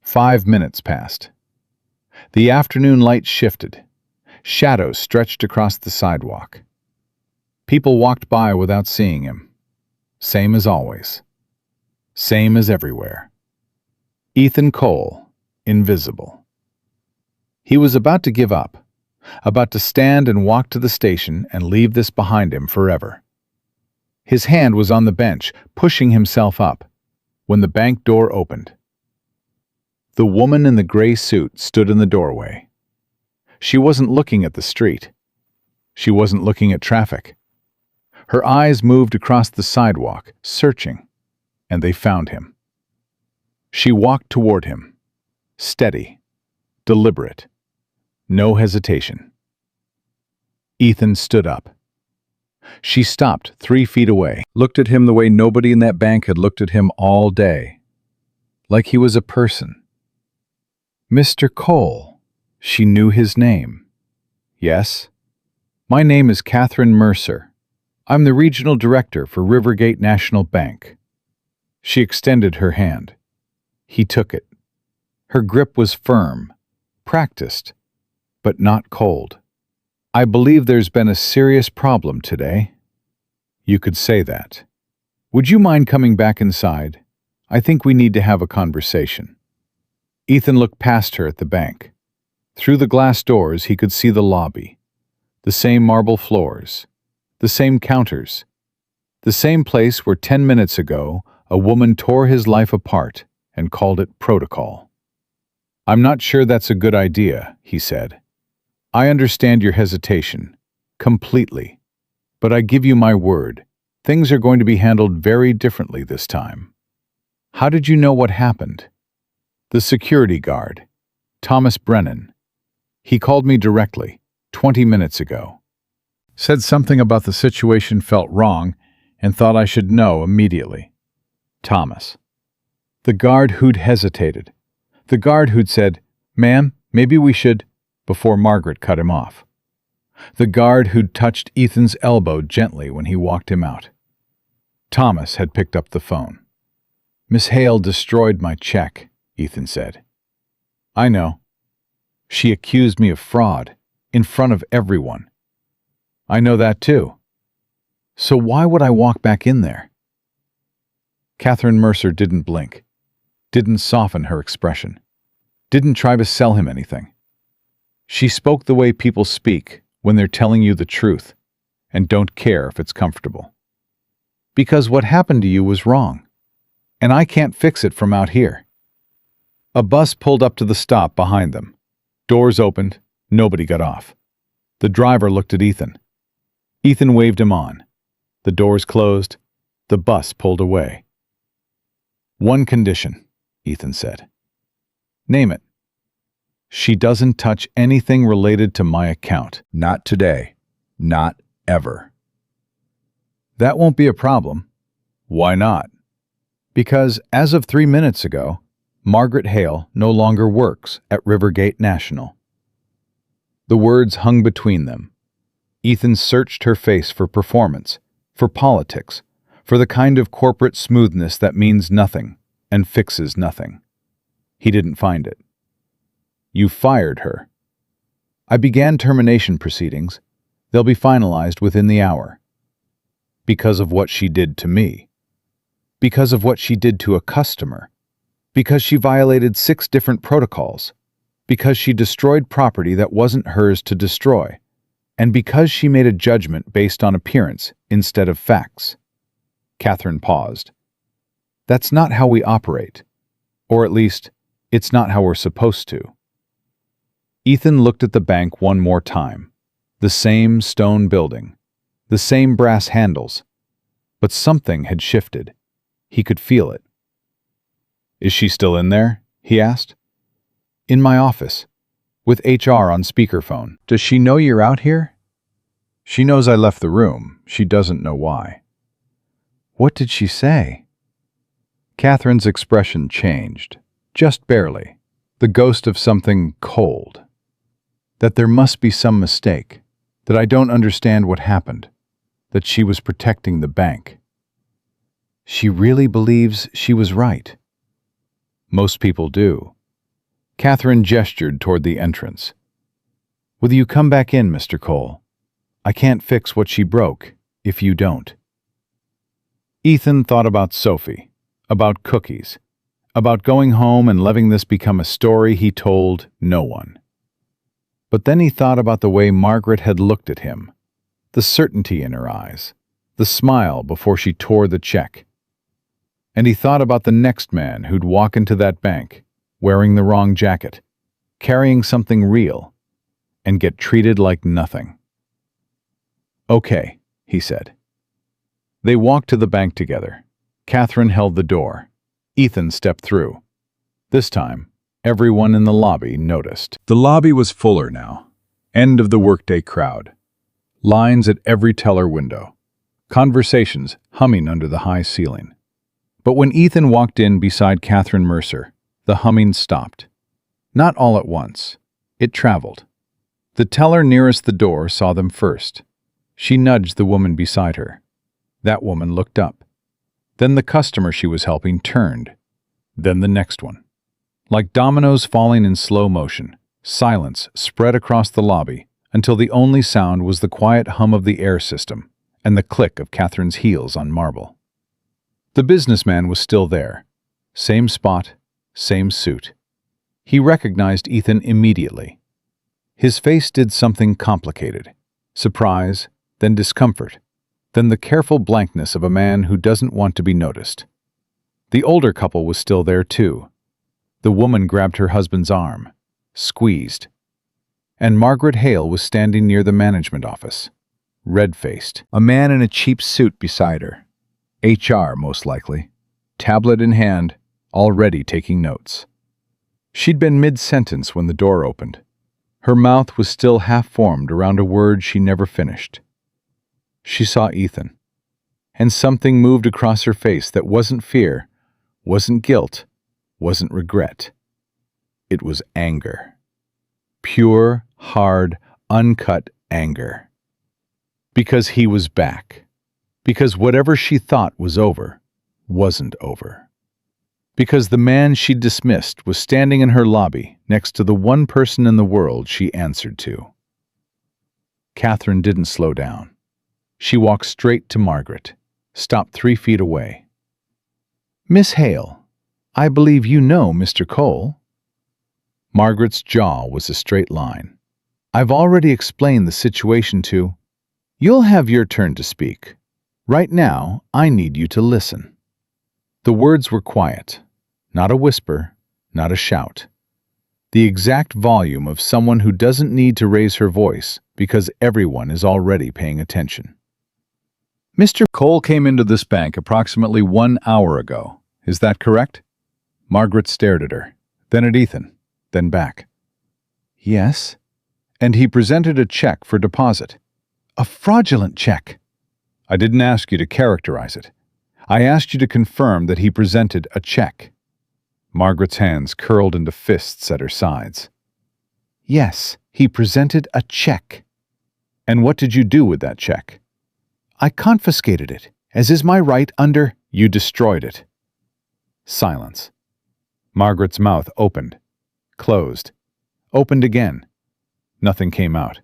5 minutes passed. The afternoon light shifted. Shadows stretched across the sidewalk. People walked by without seeing him. Same as always. Same as everywhere. Ethan Cole, invisible. He was about to give up, about to stand and walk to the station and leave this behind him forever. His hand was on the bench, pushing himself up, when the bank door opened. The woman in the gray suit stood in the doorway. She wasn't looking at the street. She wasn't looking at traffic. Her eyes moved across the sidewalk, searching, and they found him. She walked toward him, steady, deliberate, no hesitation. Ethan stood up. She stopped 3 feet away, looked at him the way nobody in that bank had looked at him all day, like he was a person. Mr. Cole. She knew his name. Yes. My name is Catherine Mercer. I'm the regional director for Rivergate National Bank. She extended her hand. He took it. Her grip was firm, practiced, but not cold. I believe there's been a serious problem today. You could say that. Would you mind coming back inside? I think we need to have a conversation. Ethan looked past her at the bank. Through the glass doors, he could see the lobby. The same marble floors. The same counters. The same place where 10 minutes ago a woman tore his life apart and called it protocol. I'm not sure that's a good idea, he said. I understand your hesitation, completely. But I give you my word, things are going to be handled very differently this time. How did you know what happened? The security guard, Thomas Brennan. He called me directly, 20 minutes ago. Said something about the situation felt wrong and thought I should know immediately. Thomas. The guard who'd hesitated. The guard who'd said, "Ma'am, maybe we should," before Margaret cut him off. The guard who'd touched Ethan's elbow gently when he walked him out. Thomas had picked up the phone. "Miss Hale destroyed my check," Ethan said. "I know. She accused me of fraud, in front of everyone. I know that too. So why would I walk back in there?" Catherine Mercer didn't blink, didn't soften her expression, didn't try to sell him anything. She spoke the way people speak when they're telling you the truth and don't care if it's comfortable. Because what happened to you was wrong, and I can't fix it from out here. A bus pulled up to the stop behind them. Doors opened, nobody got off. The driver looked at Ethan. Ethan waved him on. The doors closed, the bus pulled away. "One condition," Ethan said. "Name it." "She doesn't touch anything related to my account." "Not today. Not ever." "That won't be a problem." "Why not?" "Because as of 3 minutes ago, Margaret Hale no longer works at Rivergate National." The words hung between them. Ethan searched her face for performance, for politics, for the kind of corporate smoothness that means nothing and fixes nothing. He didn't find it. "You fired her." "I began termination proceedings. They'll be finalized within the hour." "Because of what she did to me." "Because of what she did to a customer." "Because she violated 6 different protocols." "Because she destroyed property that wasn't hers to destroy." "And because she made a judgment based on appearance instead of facts." Catherine paused. "That's not how we operate. Or at least, it's not how we're supposed to." Ethan looked at the bank one more time. The same stone building. The same brass handles. But something had shifted. He could feel it. "Is she still in there?" he asked. "In my office, with HR on speakerphone." "Does she know you're out here?" "She knows I left the room. She doesn't know why." "What did she say?" Catherine's expression changed, just barely, the ghost of something cold. "That there must be some mistake, that I don't understand what happened, that she was protecting the bank." "She really believes she was right." "Most people do." Catherine gestured toward the entrance. "Will you come back in, Mr. Cole? I can't fix what she broke, if you don't." Ethan thought about Sophie, about cookies, about going home and letting this become a story he told no one. But then he thought about the way Margaret had looked at him, the certainty in her eyes, the smile before she tore the check. And he thought about the next man who'd walk into that bank, wearing the wrong jacket, carrying something real, and get treated like nothing. "Okay," he said. They walked to the bank together. Catherine held the door. Ethan stepped through. This time, everyone in the lobby noticed. The lobby was fuller now. End of the workday crowd. Lines at every teller window. Conversations humming under the high ceiling. But when Ethan walked in beside Catherine Mercer, the humming stopped. Not all at once. It traveled. The teller nearest the door saw them first. She nudged the woman beside her. That woman looked up. Then the customer she was helping turned. Then the next one. Like dominoes falling in slow motion, silence spread across the lobby until the only sound was the quiet hum of the air system and the click of Catherine's heels on marble. The businessman was still there. Same spot, same suit. He recognized Ethan immediately. His face did something complicated. Surprise, then discomfort, then the careful blankness of a man who doesn't want to be noticed. The older couple was still there too. The woman grabbed her husband's arm, squeezed. And Margaret Hale was standing near the management office, red-faced. A man in a cheap suit beside her. HR, most likely. Tablet in hand, already taking notes. She'd been mid-sentence when the door opened. Her mouth was still half-formed around a word she never finished. She saw Ethan, and something moved across her face that wasn't fear, wasn't guilt, wasn't regret. It was anger. Pure, hard, uncut anger. Because he was back. Because whatever she thought was over, wasn't over. Because the man she'd dismissed was standing in her lobby next to the one person in the world she answered to. Catherine didn't slow down. She walked straight to Margaret, stopped 3 feet away. "Miss Hale, I believe you know Mr. Cole." Margaret's jaw was a straight line. "I've already explained the situation to—" "You'll have your turn to speak. Right now, I need you to listen." The words were quiet, not a whisper, not a shout. The exact volume of someone who doesn't need to raise her voice because everyone is already paying attention. "Mr. Cole came into this bank approximately 1 hour ago. Is that correct?" Margaret stared at her, then at Ethan, then back. "Yes." "And he presented a check for deposit." "A fraudulent check." "I didn't ask you to characterize it. I asked you to confirm that he presented a check." Margaret's hands curled into fists at her sides. "Yes, he presented a check." "And what did you do with that check?" "I confiscated it, as is my right under—" "You destroyed it." Silence. Margaret's mouth opened, closed, opened again. Nothing came out.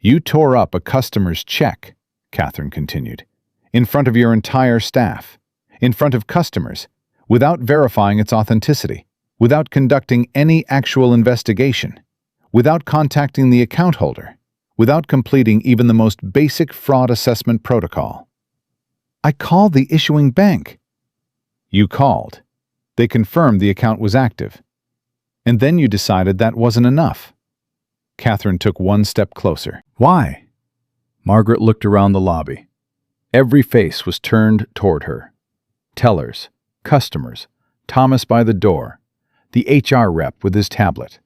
"You tore up a customer's check," Catherine continued, "in front of your entire staff, in front of customers, without verifying its authenticity, without conducting any actual investigation, without contacting the account holder, without completing even the most basic fraud assessment protocol." "I called the issuing bank." "You called. They confirmed the account was active. And then you decided that wasn't enough." Catherine took 1 step closer. "Why?" Margaret looked around the lobby. Every face was turned toward her. Tellers, customers, Thomas by the door, the HR rep with his tablet.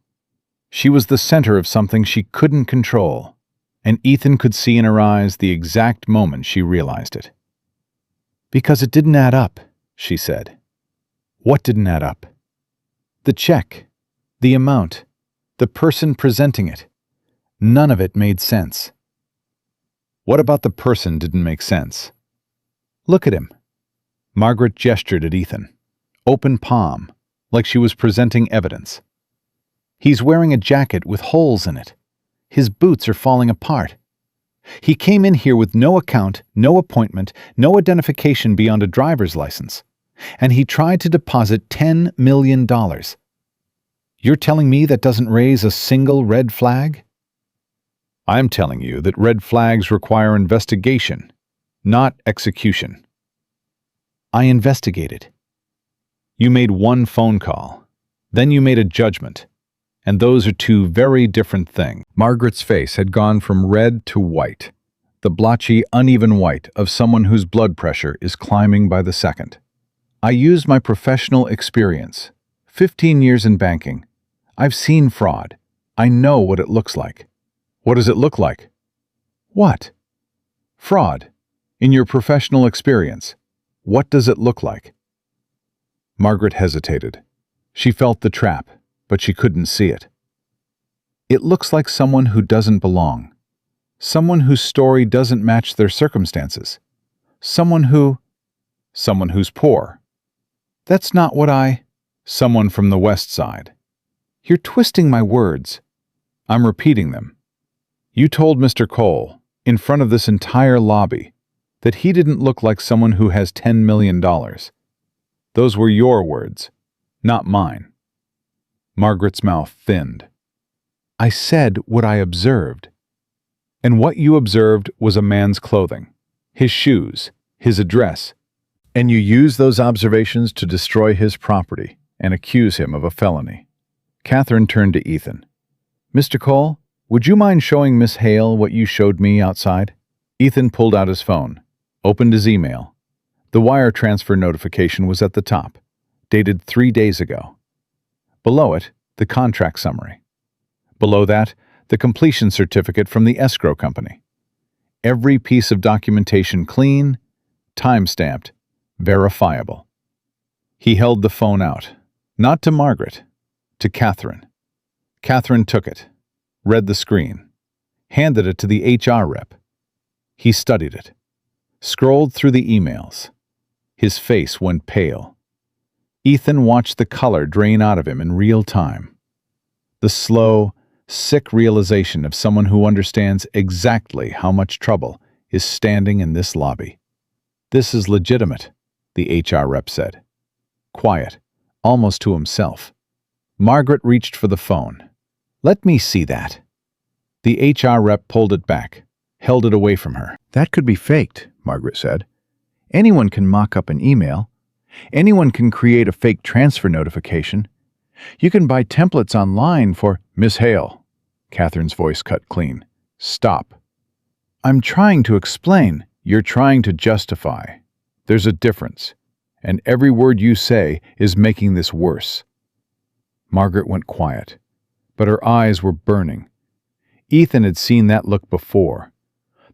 She was the center of something she couldn't control, and Ethan could see in her eyes the exact moment she realized it. "Because it didn't add up," she said. "What didn't add up?" "The check, the amount, the person presenting it. None of it made sense." "What about the person didn't make sense?" "Look at him." Margaret gestured at Ethan, open palm, like she was presenting evidence. "He's wearing a jacket with holes in it. His boots are falling apart. He came in here with no account, no appointment, no identification beyond a driver's license. And he tried to deposit $10 million. You're telling me that doesn't raise a single red flag?" "I'm telling you that red flags require investigation. not execution. I investigated. You made one phone call. Then you made a judgment. And those are two very different things. Margaret's face had gone from red to white, the blotchy, uneven white of someone whose blood pressure is climbing by the second. I used my professional experience. 15 years in banking. I've seen fraud. I know what it looks like. What does it look like? What? Fraud. In your professional experience, what does it look like? Margaret hesitated. She felt the trap, but she couldn't see it. It looks like someone who doesn't belong. Someone whose story doesn't match their circumstances. Someone who's poor. That's not what Someone from the West Side. You're twisting my words. I'm repeating them. You told Mr. Cole, in front of this entire lobby, that he didn't look like someone who has $10 million. Those were your words, not mine. Margaret's mouth thinned. I said what I observed. And what you observed was a man's clothing, his shoes, his address, and you used those observations to destroy his property and accuse him of a felony. Catherine turned to Ethan. Mr. Cole, would you mind showing Miss Hale what you showed me outside? Ethan pulled out his phone, opened his email. The wire transfer notification was at the top, dated 3 days ago. Below it, the contract summary. Below that, the completion certificate from the escrow company. Every piece of documentation clean, time-stamped, verifiable. He held the phone out, not to Margaret, to Catherine. Catherine took it, read the screen, handed it to the HR rep. He studied it, scrolled through the emails. His face went pale. Ethan watched the color drain out of him in real time. The slow, sick realization of someone who understands exactly how much trouble is standing in this lobby. This is legitimate, the HR rep said. Quiet, almost to himself. Margaret reached for the phone. Let me see that. The HR rep pulled it back, held it away from her. That could be faked, Margaret said. Anyone can mock up an email. Anyone can create a fake transfer notification. You can buy templates online for Miss Hale. Catherine's voice cut clean. Stop. I'm trying to explain. You're trying to justify. There's a difference, and every word you say is making this worse. Margaret went quiet, but her eyes were burning. Ethan had seen that look before,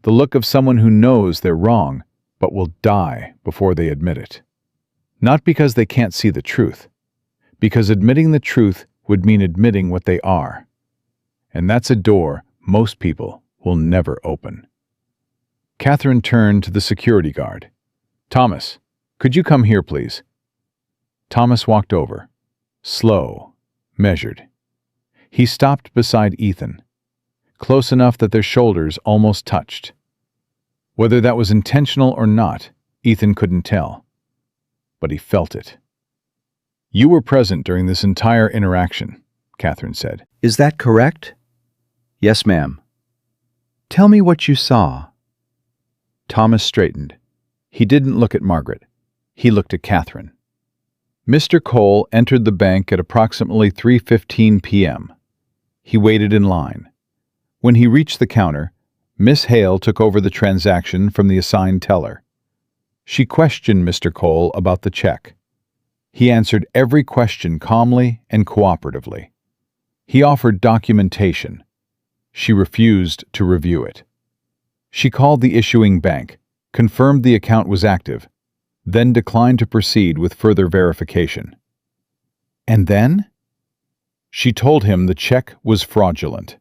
the look of someone who knows they're wrong, but will die before they admit it. Not because they can't see the truth, because admitting the truth would mean admitting what they are. And that's a door most people will never open. Catherine turned to the security guard. Thomas, could you come here, please? Thomas walked over, slow, measured. He stopped beside Ethan, close enough that their shoulders almost touched. Whether that was intentional or not, Ethan couldn't tell. But he felt it. You were present during this entire interaction, Catherine said. Is that correct? Yes, ma'am. Tell me what you saw. Thomas straightened. He didn't look at Margaret. He looked at Catherine. Mr. Cole entered the bank at approximately 3:15 p.m. He waited in line. When he reached the counter, Miss Hale took over the transaction from the assigned teller. She questioned Mr. Cole about the check. He answered every question calmly and cooperatively. He offered documentation. She refused to review it. She called the issuing bank, confirmed the account was active, then declined to proceed with further verification. And then? She told him the check was fraudulent.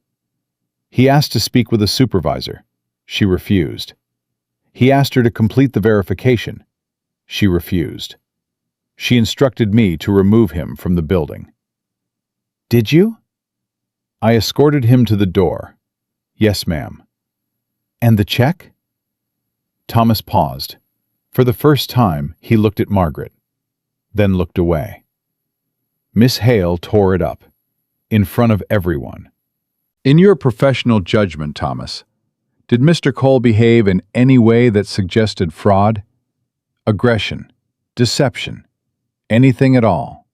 He asked to speak with a supervisor. She refused. He asked her to complete the verification. She refused. She instructed me to remove him from the building. Did you? I escorted him to the door. Yes, ma'am. And the check? Thomas paused. For the first time, he looked at Margaret, then looked away. Miss Hale tore it up, in front of everyone. In your professional judgment, Thomas, Did Mr. Cole behave in any way that suggested fraud, aggression, deception, anything at all?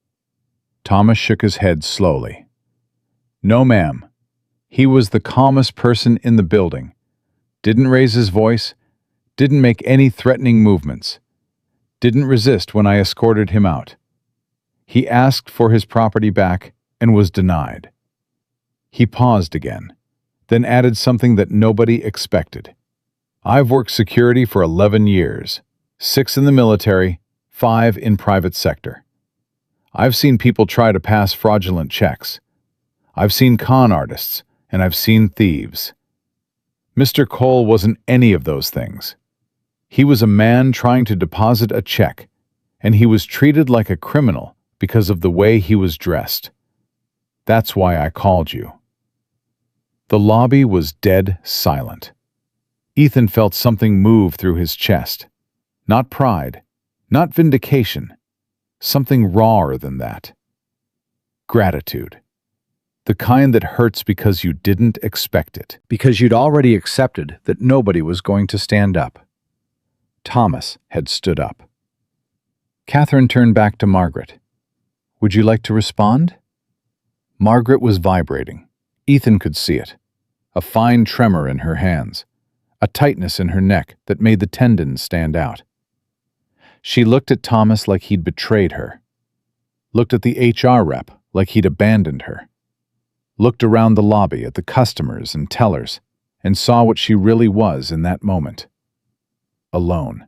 Thomas shook his head slowly. No, ma'am. He was the calmest person in the building. Didn't raise his voice, didn't make any threatening movements, didn't resist when I escorted him out. He asked for his property back and was denied. He paused again, then added something that nobody expected. I've worked security for 11 years, 6 in the military, 5 in private sector. I've seen people try to pass fraudulent checks. I've seen con artists, and I've seen thieves. Mr. Cole wasn't any of those things. He was a man trying to deposit a check, and he was treated like a criminal because of the way he was dressed. That's why I called you. The lobby was dead silent. Ethan felt something move through his chest. Not pride, not vindication, something rawer than that. Gratitude. The kind that hurts because you didn't expect it. Because you'd already accepted that nobody was going to stand up. Thomas had stood up. Catherine turned back to Margaret. Would you like to respond? Margaret was vibrating. Ethan could see it. A fine tremor in her hands. A tightness in her neck that made the tendons stand out. She looked at Thomas like he'd betrayed her. Looked at the HR rep like he'd abandoned her. Looked around the lobby at the customers and tellers and saw what she really was in that moment. Alone.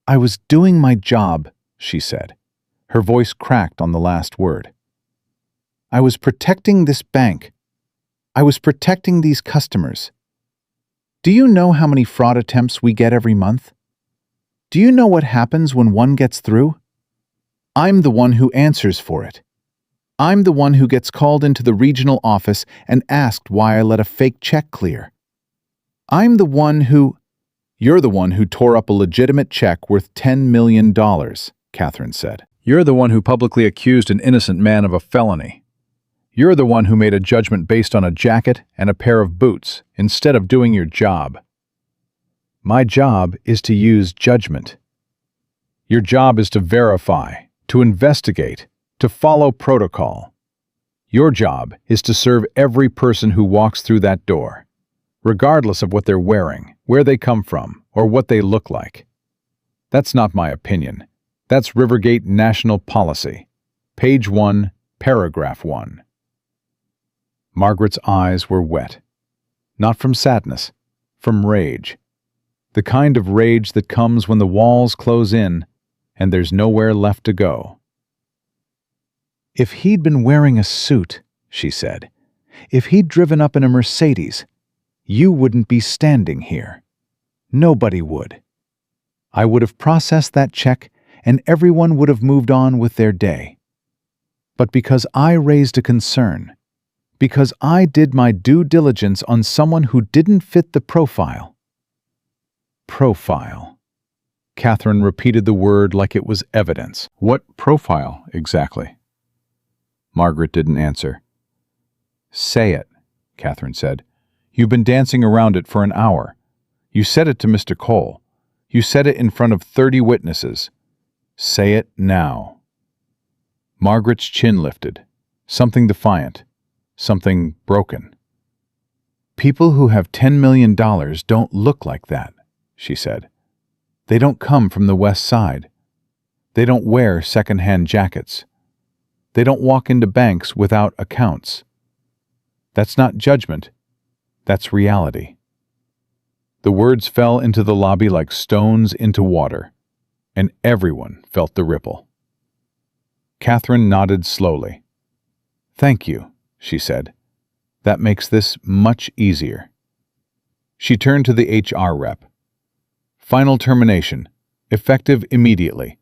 I was doing my job, she said. Her voice cracked on the last word. I was protecting this bank. I was protecting these customers. Do you know how many fraud attempts we get every month? Do you know what happens when one gets through? I'm the one who answers for it. I'm the one who gets called into the regional office and asked why I let a fake check clear. I'm the one who... You're the one who tore up a legitimate check worth $10 million, Catherine said. You're the one who publicly accused an innocent man of a felony. You're the one who made a judgment based on a jacket and a pair of boots instead of doing your job. My job is to use judgment. Your job is to verify, to investigate, to follow protocol. Your job is to serve every person who walks through that door, regardless of what they're wearing, where they come from, or what they look like. That's not my opinion. That's Rivergate National Policy. Page 1, Paragraph 1. Margaret's eyes were wet. Not from sadness, from rage. The kind of rage that comes when the walls close in and there's nowhere left to go. If he'd been wearing a suit, she said, if he'd driven up in a Mercedes, you wouldn't be standing here. Nobody would. I would have processed that check and everyone would have moved on with their day. But because I raised a concern, because I did my due diligence on someone who didn't fit the profile. Profile. Catherine repeated the word like it was evidence. What profile, exactly? Margaret didn't answer. Say it, Catherine said. You've been dancing around it for an hour. You said it to Mr. Cole. You said it in front of 30 witnesses. Say it now. Margaret's chin lifted. Something defiant. Something broken. People who have $10 million don't look like that, she said. They don't come from the West Side. They don't wear second-hand jackets. They don't walk into banks without accounts. That's not judgment. That's reality. The words fell into the lobby like stones into water, and everyone felt the ripple. Catherine nodded slowly. Thank you, she said. That makes this much easier. She turned to the HR rep. Final termination, effective immediately.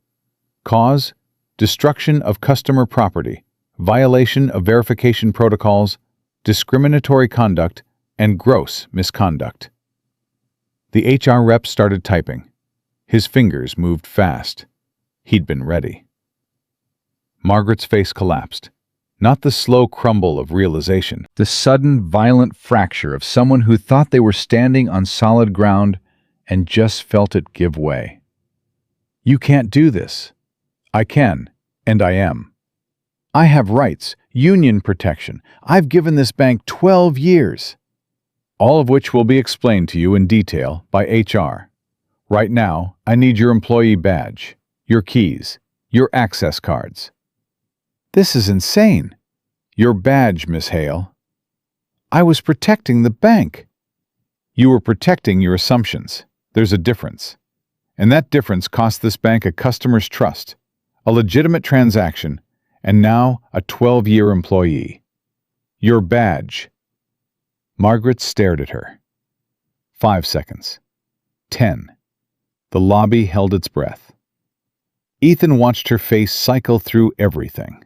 Cause, destruction of customer property, violation of verification protocols, discriminatory conduct, and gross misconduct. The HR rep started typing. His fingers moved fast. He'd been ready. Margaret's face collapsed. Not the slow crumble of realization, the sudden, violent fracture of someone who thought they were standing on solid ground and just felt it give way. You can't do this. I can, and I am. I have rights, union protection. I've given this bank 12 years. All of which will be explained to you in detail by HR. Right now, I need your employee badge, your keys, your access cards. This is insane. Your badge, Miss Hale. I was protecting the bank. You were protecting your assumptions. There's a difference. And that difference cost this bank a customer's trust, a legitimate transaction, and now a 12-year employee. Your badge. Margaret stared at her. 5 seconds. 10. The lobby held its breath. Ethan watched her face cycle through everything.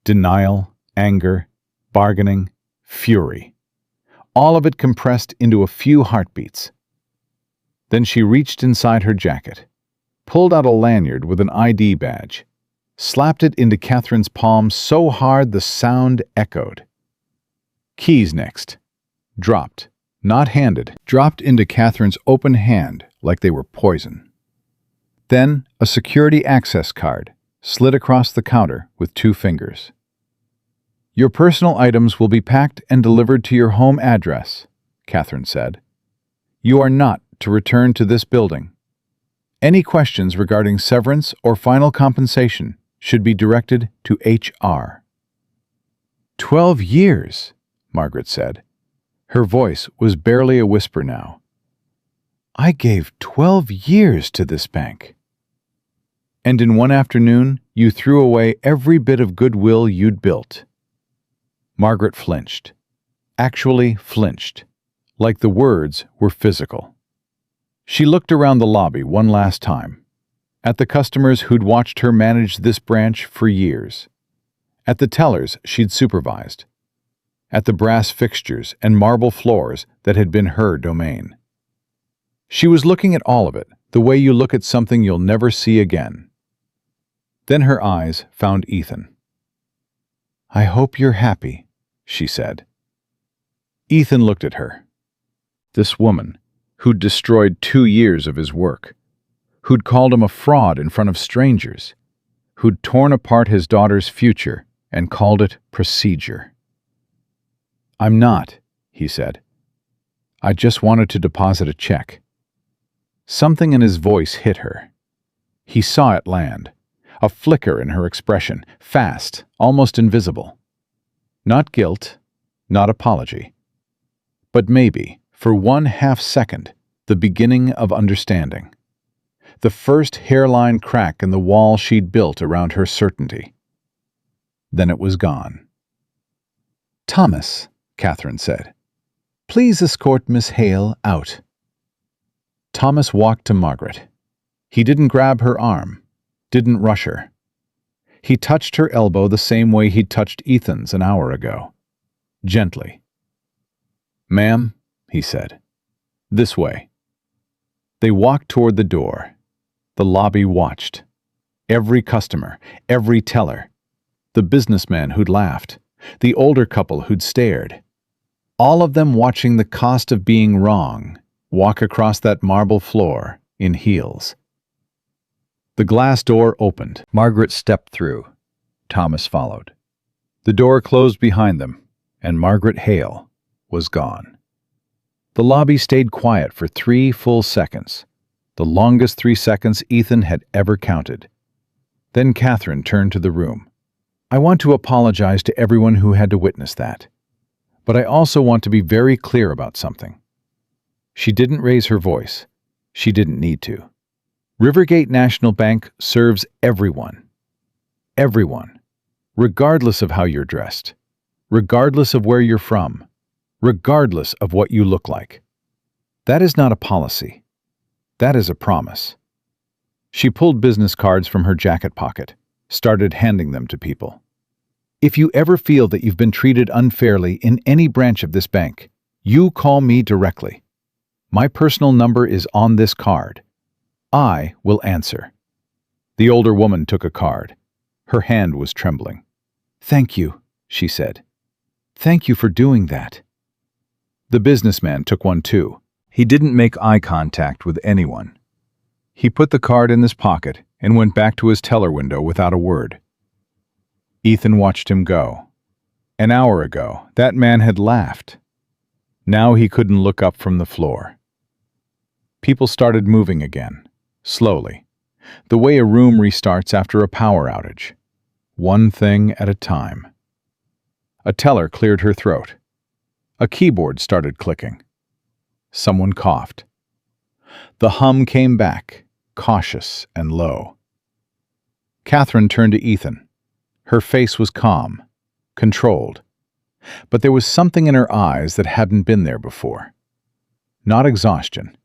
Denial, anger, bargaining, fury. All of it compressed into a few heartbeats. Then she reached inside her jacket, pulled out a lanyard with an ID badge, slapped it into Catherine's palm so hard the sound echoed. Keys next. Dropped, not handed, dropped into Catherine's open hand like they were poison. Then a security access card slid across the counter with 2 fingers. Your personal items will be packed and delivered to your home address, Catherine said. You are not to return to this building. Any questions regarding severance or final compensation should be directed to HR. 12 years, Margaret said. Her voice was barely a whisper now. I gave 12 years to this bank. And in one afternoon, you threw away every bit of goodwill you'd built. Margaret flinched. Actually flinched, like the words were physical. She looked around the lobby one last time, at the customers who'd watched her manage this branch for years, at the tellers she'd supervised, at the brass fixtures and marble floors that had been her domain. She was looking at all of it the way you look at something you'll never see again. Then her eyes found Ethan. I hope you're happy, she said. Ethan looked at her. This woman, who'd destroyed 2 years of his work, who'd called him a fraud in front of strangers, who'd torn apart his daughter's future and called it procedure. I'm not, he said. I just wanted to deposit a check. Something in his voice hit her. He saw it land, a flicker in her expression, fast, almost invisible. Not guilt, not apology, but maybe, for 1/2 second, the beginning of understanding. The first hairline crack in the wall she'd built around her certainty. Then it was gone. Thomas, Catherine said, please escort Miss Hale out. Thomas walked to Margaret. He didn't grab her arm, didn't rush her. He touched her elbow the same way he'd touched Ethan's an hour ago, gently. Ma'am, he said, this way. They walked toward the door. The lobby watched. Every customer, every teller, the businessman who'd laughed, the older couple who'd stared, all of them watching the cost of being wrong walk across that marble floor in heels. The glass door opened. Margaret stepped through. Thomas followed. The door closed behind them, and Margaret Hale was gone. The lobby stayed quiet for 3 full seconds, the longest 3 seconds Ethan had ever counted. Then Catherine turned to the room. I want to apologize to everyone who had to witness that, but I also want to be very clear about something. She didn't raise her voice. She didn't need to. Rivergate National Bank serves everyone. Everyone. Regardless of how you're dressed. Regardless of where you're from. Regardless of what you look like. That is not a policy. That is a promise. She pulled business cards from her jacket pocket, started handing them to people. If you ever feel that you've been treated unfairly in any branch of this bank, you call me directly. My personal number is on this card. I will answer. The older woman took a card. Her hand was trembling. Thank you, she said. "Thank you for doing that." The businessman took one too. He didn't make eye contact with anyone. He put the card in his pocket and went back to his teller window without a word. Ethan watched him go. An hour ago, that man had laughed. Now he couldn't look up from the floor. People started moving again, slowly, the way a room restarts after a power outage, one thing at a time. A teller cleared her throat. A keyboard started clicking. Someone coughed. The hum came back, cautious and low. Catherine turned to Ethan. Her face was calm, controlled, but there was something in her eyes that hadn't been there before. Not exhaustion,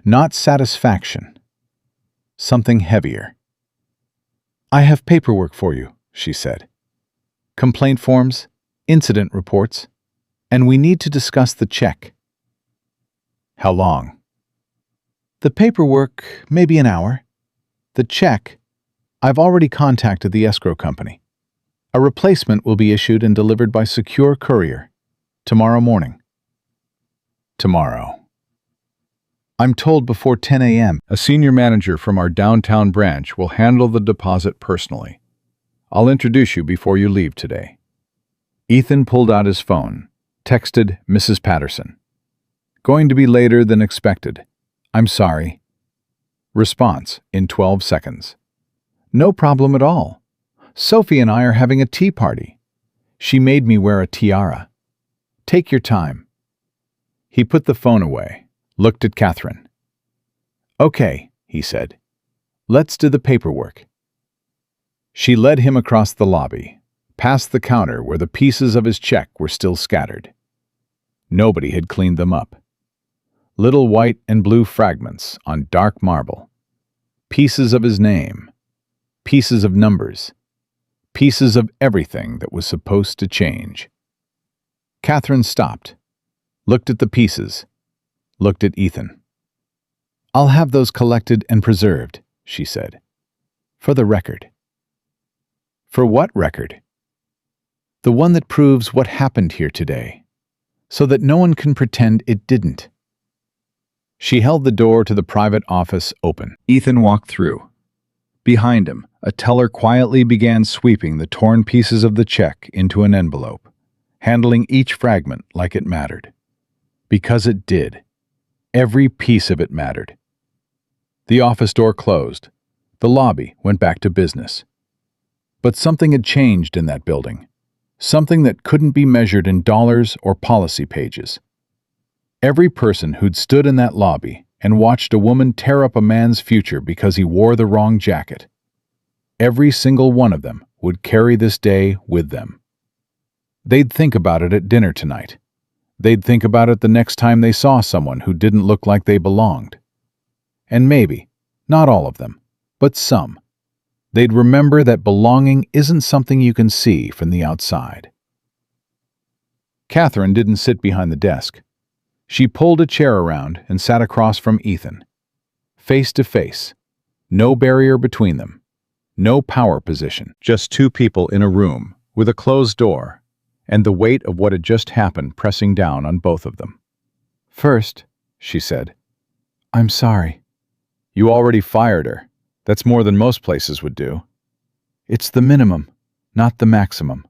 not satisfaction, something heavier. "I have paperwork for you," she said. "Complaint forms, incident reports, and we need to discuss the check." "How long?" "The paperwork, maybe an hour. The check, I've already contacted the escrow company. A replacement will be issued and delivered by secure courier tomorrow morning." Tomorrow. "I'm told before 10 a.m. a senior manager from our downtown branch will handle the deposit personally. I'll introduce you before you leave today." Ethan pulled out his phone, texted Mrs. Patterson. "Going to be later than expected. I'm sorry." Response in 12 seconds. "No problem at all. Sophie and I are having a tea party. She made me wear a tiara. Take your time." He put the phone away, looked at Catherine. "Okay," he said. "Let's do the paperwork." She led him across the lobby, past the counter where the pieces of his check were still scattered. Nobody had cleaned them up. Little white and blue fragments on dark marble. Pieces of his name. Pieces of numbers. Pieces of everything that was supposed to change. Catherine stopped, looked at the pieces, looked at Ethan. "I'll have those collected and preserved," she said. "For the record." "For what record?" "The one that proves what happened here today, so that no one can pretend it didn't." She held the door to the private office open. Ethan walked through. Behind him, a teller quietly began sweeping the torn pieces of the check into an envelope, handling each fragment like it mattered. Because it did. Every piece of it mattered. The office door closed. The lobby went back to business. But something had changed in that building. Something that couldn't be measured in dollars or policy pages. Every person who'd stood in that lobby and watched a woman tear up a man's future because he wore the wrong jacket, every single one of them would carry this day with them. They'd think about it at dinner tonight. They'd think about it the next time they saw someone who didn't look like they belonged. And maybe, not all of them, but some, they'd remember that belonging isn't something you can see from the outside. Catherine didn't sit behind the desk. She pulled a chair around and sat across from Ethan. Face to face. No barrier between them. No power position. Just two people in a room with a closed door and the weight of what had just happened pressing down on both of them. "First," she said, "I'm sorry." "You already fired her. That's more than most places would do." "It's the minimum, not the maximum."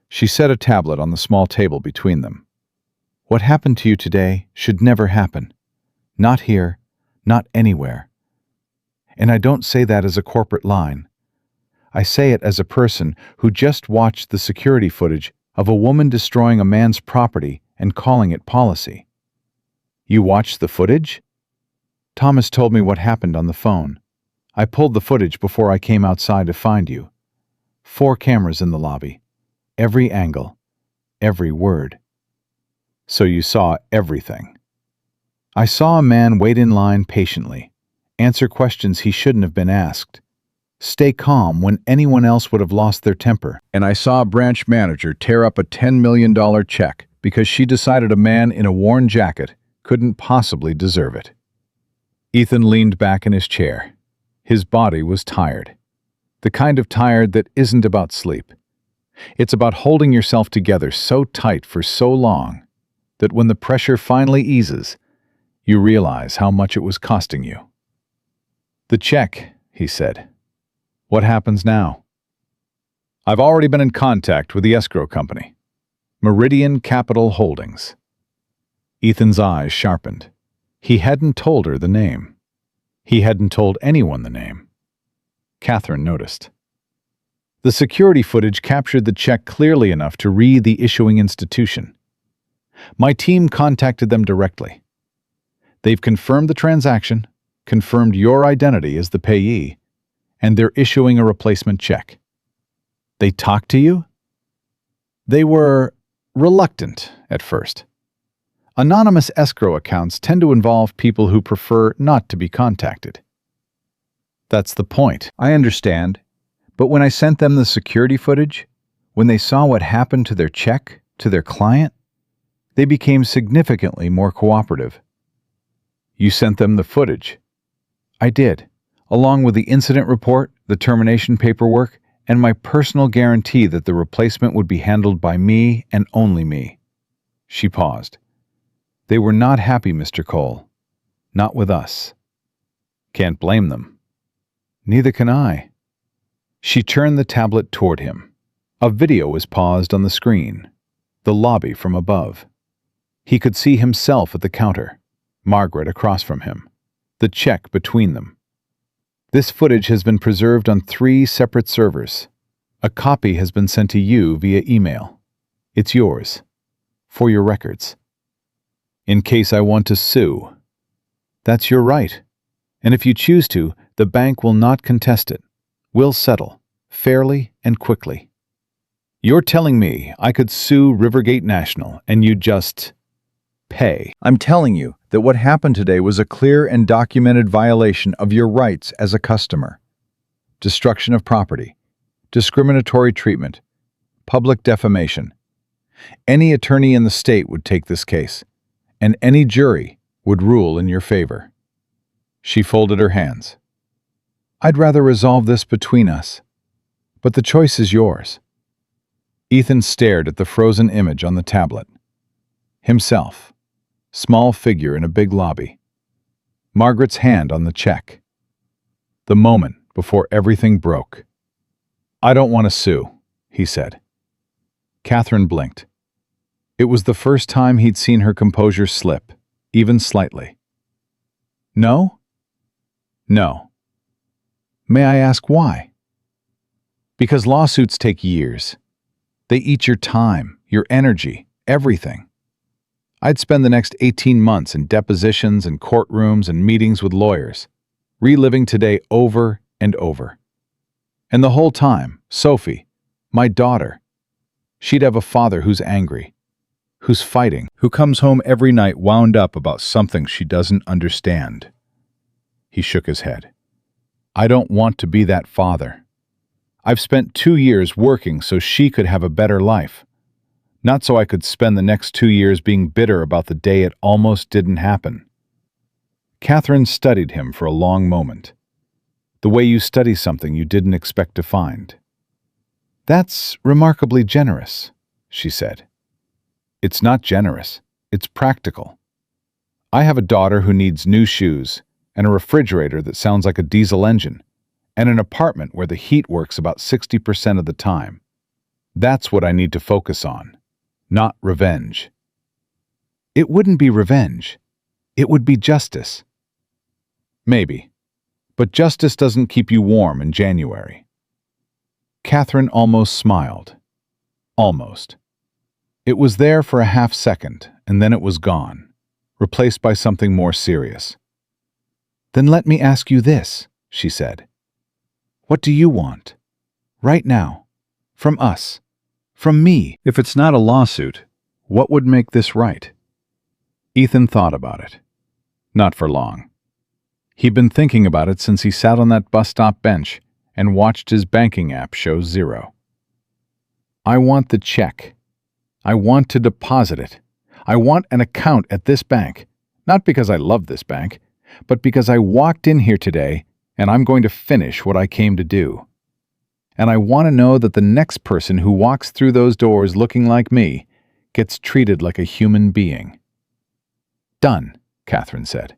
She set a tablet on the small table between them. "What happened to you today should never happen. Not here, not anywhere. And I don't say that as a corporate line. I say it as a person who just watched the security footage of a woman destroying a man's property and calling it policy." "You watched the footage?" "Thomas told me what happened on the phone. I pulled the footage before I came outside to find you. 4 cameras in the lobby. Every angle. Every word." "So you saw everything." "I saw a man wait in line patiently, answer questions he shouldn't have been asked, stay calm when anyone else would have lost their temper. And I saw a branch manager tear up a $10 million check because she decided a man in a worn jacket couldn't possibly deserve it." Ethan leaned back in his chair. His body was tired. The kind of tired that isn't about sleep. It's about holding yourself together so tight for so long that when the pressure finally eases, you realize how much it was costing you. "The check," he said. "What happens now?" "I've already been in contact with the escrow company, Meridian Capital Holdings." Ethan's eyes sharpened. He hadn't told her the name. He hadn't told anyone the name. Catherine noticed. The security footage captured the check clearly enough to read the issuing institution. "My team contacted them directly. They've confirmed the transaction, confirmed your identity as the payee, and they're issuing a replacement check." "They talked to you?" "They were reluctant at first. Anonymous escrow accounts tend to involve people who prefer not to be contacted." "That's the point. I understand. But when I sent them the security footage, when they saw what happened to their check, to their client, they became significantly more cooperative." "You sent them the footage?" "I did, along with the incident report, the termination paperwork, and my personal guarantee that the replacement would be handled by me and only me." She paused. "They were not happy, Mr. Cole. Not with us." "Can't blame them." "Neither can I." She turned the tablet toward him. A video was paused on the screen, the lobby from above. He could see himself at the counter, Margaret across from him, the check between them. "This footage has been preserved on 3 separate servers. A copy has been sent to you via email. It's yours, for your records. In case I want to sue." "That's your right. And if you choose to, the bank will not contest it. We'll settle, fairly and quickly." "You're telling me I could sue Rivergate National and you'd just pay?" I'm telling you that what happened today was a clear and documented violation of your rights as a customer. Destruction of property, discriminatory treatment, public defamation. Any attorney in the state would take this case, and any jury would rule in your favor. She folded her hands. "I'd rather resolve this between us, but the choice is yours." Ethan stared at the frozen image on the tablet. Himself, small figure in a big lobby. Margaret's hand on the check. The moment before everything broke. "I don't want to sue," he said. Catherine blinked. It was the first time he'd seen her composure slip, even slightly. "No?" "No." "May I ask why?" "Because lawsuits take years. They eat your time, your energy, everything. I'd spend the next 18 months in depositions and courtrooms and meetings with lawyers, reliving today over and over. And the whole time, Sophie, my daughter, she'd have a father who's angry, who's fighting, who comes home every night wound up about something she doesn't understand." He shook his head. "I don't want to be that father. I've spent 2 years working so she could have a better life, not so I could spend the next 2 years being bitter about the day it almost didn't happen." Catherine studied him for a long moment, the way you study something you didn't expect to find. "That's remarkably generous," she said. "It's not generous, it's practical. I have a daughter who needs new shoes, and a refrigerator that sounds like a diesel engine, and an apartment where the heat works about 60% of the time. That's what I need to focus on, not revenge." "It wouldn't be revenge. It would be justice." "Maybe. But justice doesn't keep you warm in January." Catherine almost smiled. Almost. It was there for a half second, and then it was gone, replaced by something more serious. "Then let me ask you this," she said. "What do you want? Right now? From us? From me?" "If it's not a lawsuit, what would make this right?" Ethan thought about it. Not for long. He'd been thinking about it since he sat on that bus stop bench and watched his banking app show 0. "I want the check. I want to deposit it. I want an account at this bank, not because I love this bank, but because I walked in here today and I'm going to finish what I came to do. And I want to know that the next person who walks through those doors looking like me gets treated like a human being." "Done," Catherine said.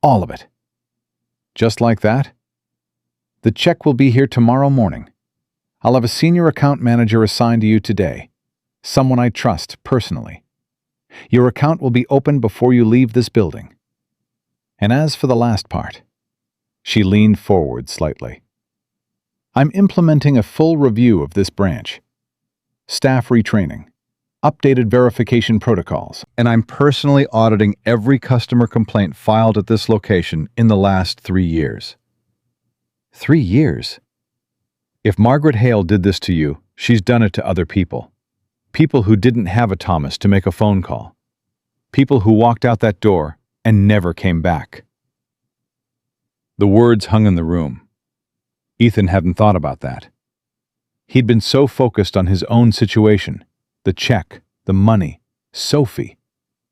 "All of it." "Just like that? The check will be here tomorrow morning. I'll have a senior account manager assigned to you today, someone I trust personally. Your account will be opened before you leave this building. And as for the last part," she leaned forward slightly, "I'm implementing a full review of this branch. Staff retraining, updated verification protocols, And I'm personally auditing every customer complaint filed at this location in the last 3 years. 3 years? If Margaret Hale did this to you, she's done it to other people. People who didn't have a Thomas to make a phone call. People who walked out that door and never came back." The words hung in the room. Ethan hadn't thought about that. He'd been so focused on his own situation, the check, the money, Sophie,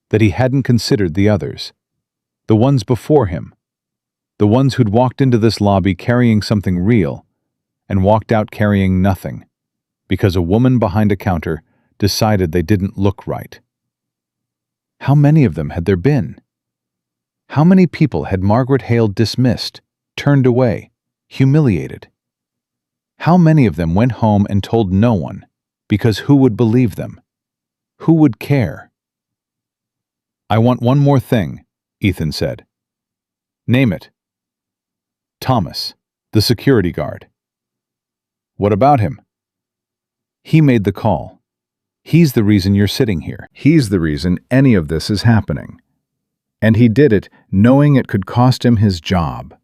that he hadn't considered the others, the ones before him, the ones who'd walked into this lobby carrying something real and walked out carrying nothing, because a woman behind a counter decided they didn't look right. How many of them had there been? How many people had Margaret Hale dismissed, turned away, humiliated? How many of them went home and told no one, because who would believe them? Who would care? "I want one more thing," Ethan said. "Name it." "Thomas, the security guard." "What about him?" "He made the call. He's the reason you're sitting here. He's the reason any of this is happening. And he did it knowing it could cost him his job.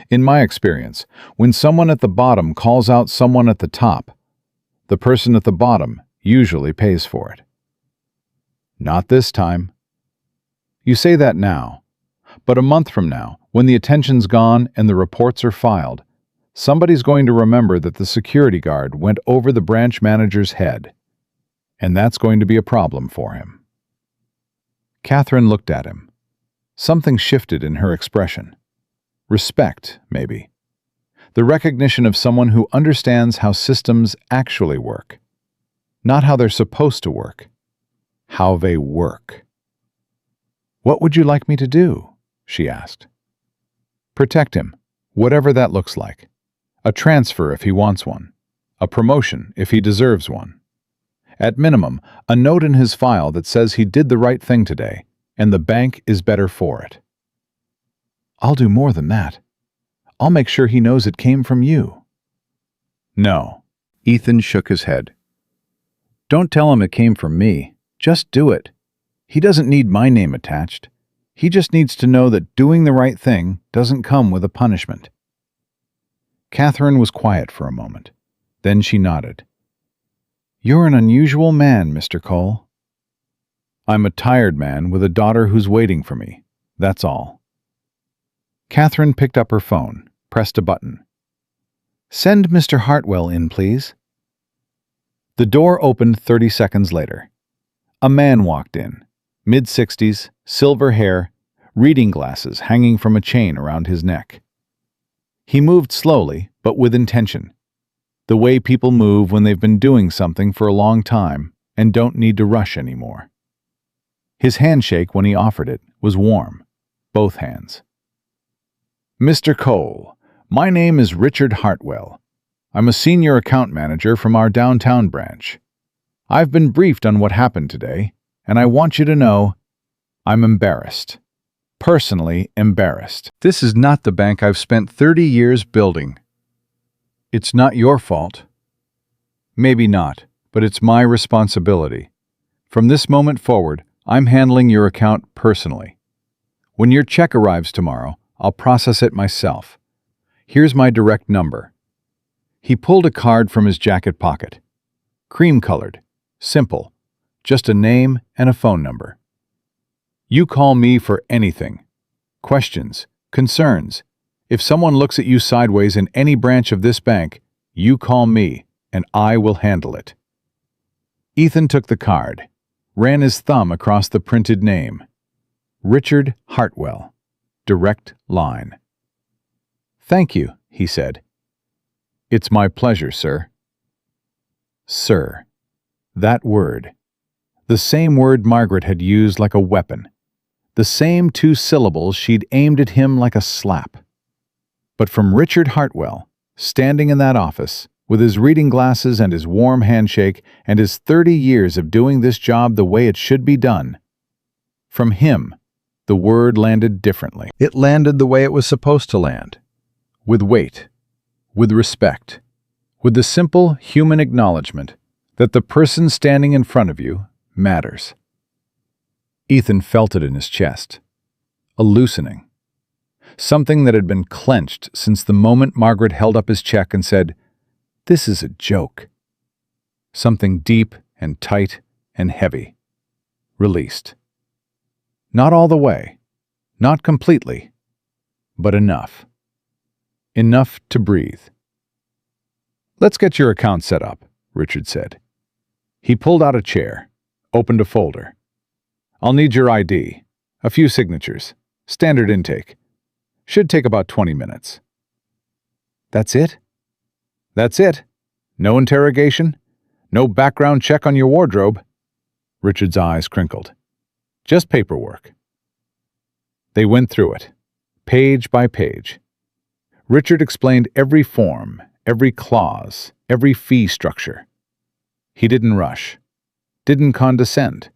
In my experience, when someone at the bottom calls out someone at the top, the person at the bottom usually pays for it." "Not this time." "You say that now, but a month from now, when the attention's gone and the reports are filed, somebody's going to remember that the security guard went over the branch manager's head, and that's going to be a problem for him." Catherine looked at him. Something shifted in her expression. Respect, maybe. The recognition of someone who understands how systems actually work. Not how they're supposed to work. How they work. "What would you like me to do?" she asked. "Protect him, whatever that looks like. A transfer if he wants one. A promotion if he deserves one. At minimum, a note in his file that says he did the right thing today, and the bank is better for it." "I'll do more than that. I'll make sure he knows it came from you." "No." Ethan shook his head. "Don't tell him it came from me. Just do it. He doesn't need my name attached. He just needs to know that doing the right thing doesn't come with a punishment." Catherine was quiet for a moment. Then she nodded. "You're an unusual man, Mr. Cole." "I'm a tired man with a daughter who's waiting for me. That's all." Catherine picked up her phone, pressed a button. "Send Mr. Hartwell in, please." The door opened 30 seconds later. A man walked in, mid-60s, silver hair, reading glasses hanging from a chain around his neck. He moved slowly, but with intention. The way people move when they've been doing something for a long time and don't need to rush anymore. His handshake, when he offered it, was warm, both hands. "Mr. Cole, my name is Richard Hartwell. I'm a senior account manager from our downtown branch. I've been briefed on what happened today, and I want you to know I'm embarrassed. Personally embarrassed. This is not the bank I've spent 30 years building. It's not your fault. Maybe not, but it's my responsibility. From this moment forward, I'm handling your account personally. When your check arrives tomorrow, I'll process it myself. Here's my direct number." He pulled a card from his jacket pocket. Cream-colored, simple, just a name and a phone number. "You call me for anything. Questions, concerns. If someone looks at you sideways in any branch of this bank, you call me, and I will handle it." Ethan took the card, ran his thumb across the printed name. Richard Hartwell. Direct line. "Thank you," he said. "It's my pleasure, sir." Sir. That word. The same word Margaret had used like a weapon. The same 2 syllables she'd aimed at him like a slap. But from Richard Hartwell, standing in that office, with his reading glasses and his warm handshake and his 30 years of doing this job the way it should be done, from him, the word landed differently. It landed the way it was supposed to land. With weight, with respect, with the simple human acknowledgement that the person standing in front of you matters. Ethan felt it in his chest. A loosening. Something that had been clenched since the moment Margaret held up his check and said, "This is a joke." Something deep and tight and heavy. Released. Not all the way, not completely, but enough. Enough to breathe. "Let's get your account set up," Richard said. He pulled out a chair, opened a folder. "I'll need your ID, a few signatures, standard intake. Should take about 20 minutes. "That's it?" "That's it. No interrogation, no background check on your wardrobe." Richard's eyes crinkled. "Just paperwork." They went through it, page by page. Richard explained every form, every clause, every fee structure. He didn't rush, didn't condescend.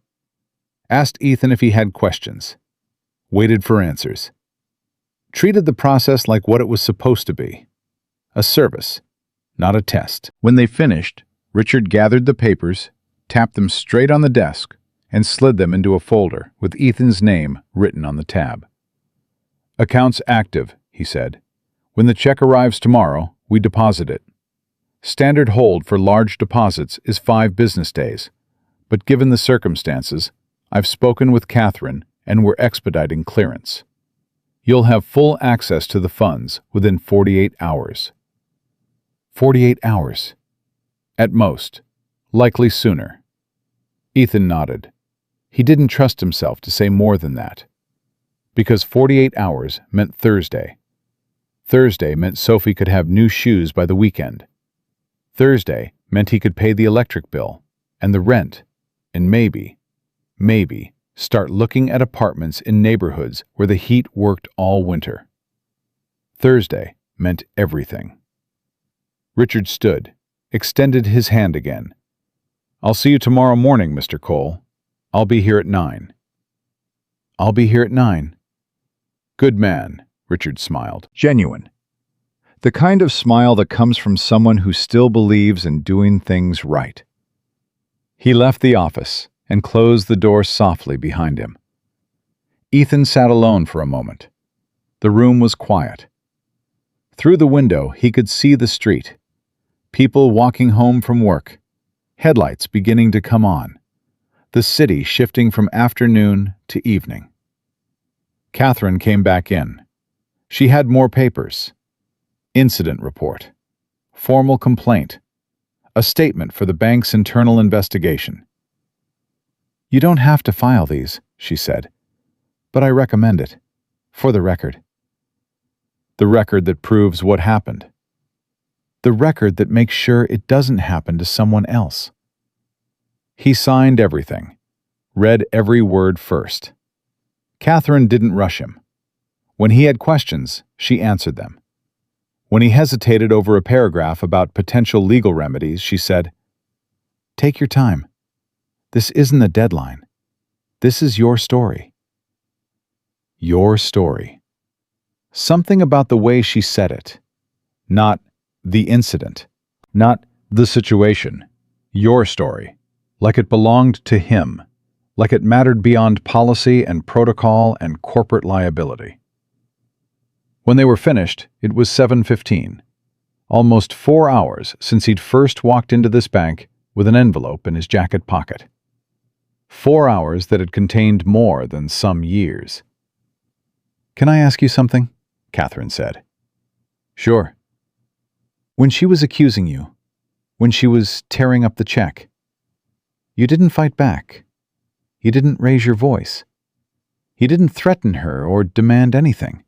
Asked Ethan if he had questions. Waited for answers. Treated the process like what it was supposed to be. A service, not a test. When they finished, Richard gathered the papers, tapped them straight on the desk, and slid them into a folder with Ethan's name written on the tab. "Account's active," he said. "When the check arrives tomorrow, we deposit it. Standard hold for large deposits is 5 business days, but given the circumstances, I've spoken with Catherine and we're expediting clearance. You'll have full access to the funds within 48 hours. 48 hours. At most. Likely sooner." Ethan nodded. He didn't trust himself to say more than that. Because 48 hours meant Thursday. Thursday meant Sophie could have new shoes by the weekend. Thursday meant he could pay the electric bill and the rent, and maybe, start looking at apartments in neighborhoods where the heat worked all winter. Thursday meant everything. Richard stood, extended his hand again. "I'll see you tomorrow morning, Mr. Cole. I'll be here at 9. "I'll be here at 9. "Good man," Richard smiled. Genuine. The kind of smile that comes from someone who still believes in doing things right. He left the office and closed the door softly behind him. Ethan sat alone for a moment. The room was quiet. Through the window, he could see the street. People walking home from work. Headlights beginning to come on. The city shifting from afternoon to evening. Catherine came back in. She had more papers. Incident report. Formal complaint. A statement for the bank's internal investigation. "You don't have to file these," she said, "but I recommend it. For the record." The record that proves what happened. The record that makes sure it doesn't happen to someone else. He signed everything, read every word first. Catherine didn't rush him. When he had questions, she answered them. When he hesitated over a paragraph about potential legal remedies, she said, "Take your time. This isn't a deadline. This is your story." Your story. Something about the way she said it. Not the incident. Not the situation. Your story. Like it belonged to him. Like it mattered beyond policy and protocol and corporate liability. When they were finished, it was 7:15. Almost 4 hours since he'd first walked into this bank with an envelope in his jacket pocket. 4 hours that had contained more than some years. "Can I ask you something?" Catherine said. "Sure." "When she was accusing you, when she was tearing up the check, you didn't fight back. You didn't raise your voice. You didn't threaten her or demand anything.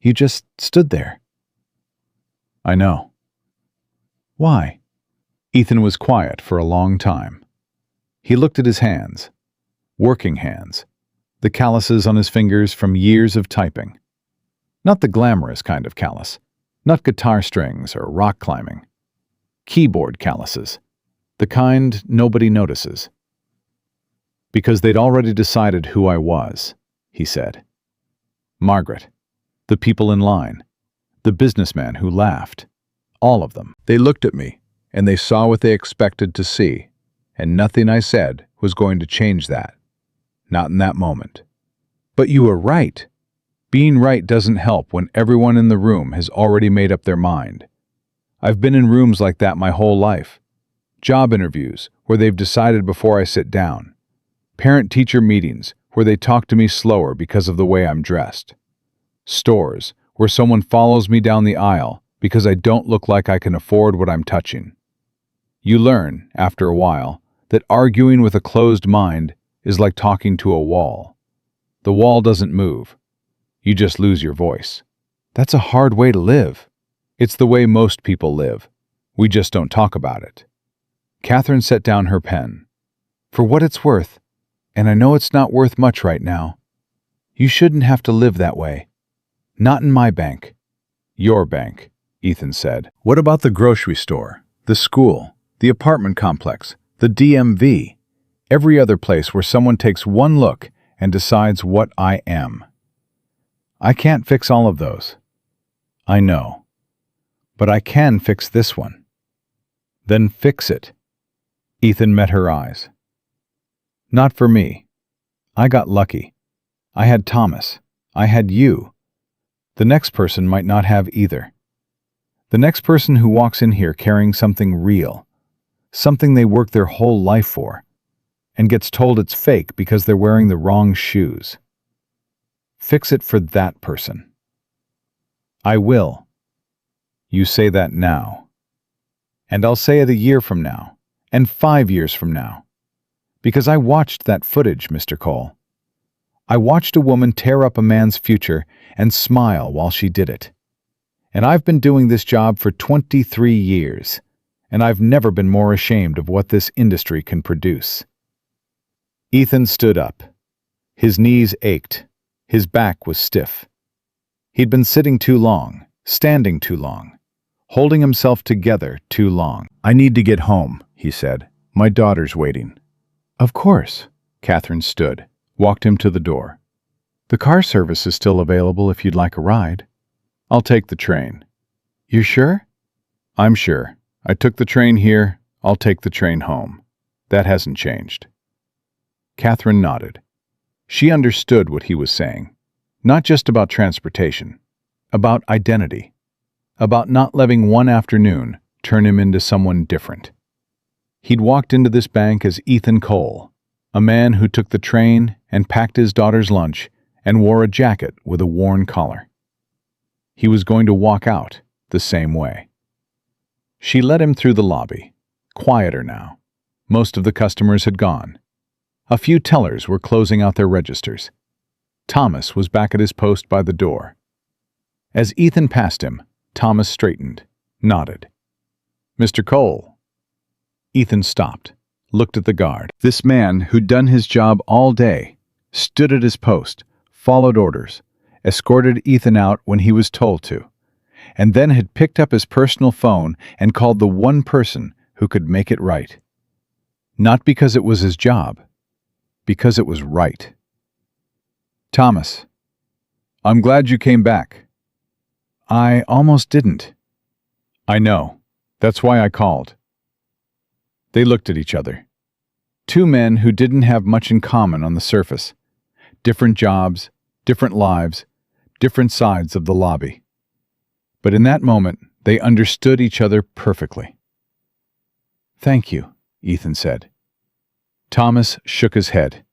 You just stood there." "I know." Why? Ethan was quiet for a long time. He looked at his hands, working hands, the calluses on his fingers from years of typing. Not the glamorous kind of callus, not guitar strings or rock climbing. Keyboard calluses, the kind nobody notices. Because they'd already decided who I was, he said. Margaret, the people in line, the businessman who laughed, all of them. They looked at me, and they saw what they expected to see, and nothing I said was going to change that. Not in that moment. But you were right. Being right doesn't help when everyone in the room has already made up their mind. I've been in rooms like that my whole life. Job interviews where they've decided before I sit down. Parent-teacher meetings where they talk to me slower because of the way I'm dressed. Stores where someone follows me down the aisle because I don't look like I can afford what I'm touching. You learn, after a while, that arguing with a closed mind is like talking to a wall. The wall doesn't move. You just lose your voice. That's a hard way to live. It's the way most people live. We just don't talk about it. Catherine set down her pen. For what it's worth, and I know it's not worth much right now, you shouldn't have to live that way. Not in my bank. Your bank, Ethan said. What about the grocery store, the school, the apartment complex, the DMV, every other place where someone takes one look and decides what I am? I can't fix all of those. I know. But I can fix this one. Then fix it. Ethan met her eyes. Not for me. I got lucky. I had Thomas. I had you. The next person might not have either. The next person who walks in here carrying something real, something they worked their whole life for, and gets told it's fake because they're wearing the wrong shoes. Fix it for that person. I will. You say that now. And I'll say it a year from now, and 5 years from now. Because I watched that footage, Mr. Cole. I watched a woman tear up a man's future and smile while she did it. And I've been doing this job for 23 years, and I've never been more ashamed of what this industry can produce. Ethan stood up. His knees ached. His back was stiff. He'd been sitting too long, standing too long, holding himself together too long. I need to get home, he said. My daughter's waiting. Of course. Catherine stood, walked him to the door. The car service is still available if you'd like a ride. I'll take the train. You're sure? I'm sure. I took the train here. I'll take the train home. That hasn't changed. Catherine nodded. She understood what he was saying. Not just about transportation. About identity. About not letting one afternoon turn him into someone different. He'd walked into this bank as Ethan Cole, a man who took the train and packed his daughter's lunch and wore a jacket with a worn collar. He was going to walk out the same way. She led him through the lobby, quieter now. Most of the customers had gone. A few tellers were closing out their registers. Thomas was back at his post by the door. As Ethan passed him, Thomas straightened, nodded. Mr. Cole. Ethan stopped, looked at the guard. This man who'd done his job all day, stood at his post, followed orders, escorted Ethan out when he was told to, and then had picked up his personal phone and called the one person who could make it right. Not because it was his job, because it was right. Thomas, I'm glad you came back. I almost didn't. I know. That's why I called. They looked at each other. Two men who didn't have much in common on the surface. Different jobs, different lives, different sides of the lobby. But in that moment, they understood each other perfectly. Thank you, Ethan said. Thomas shook his head.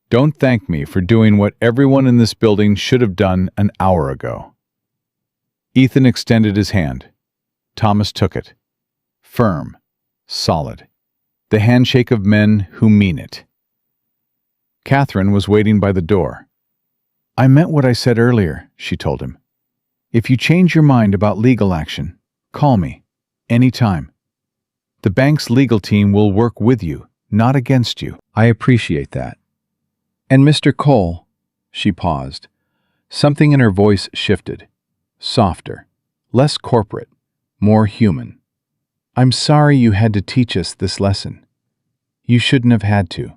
Don't thank me for doing what everyone in this building should have done an hour ago. Ethan extended his hand. Thomas took it. Firm, solid. The handshake of men who mean it. Catherine was waiting by the door. I meant what I said earlier, she told him. If you change your mind about legal action, call me. Anytime. The bank's legal team will work with you, not against you. I appreciate that. And Mr. Cole, she paused. Something in her voice shifted. Softer, less corporate, more human. I'm sorry you had to teach us this lesson. You shouldn't have had to.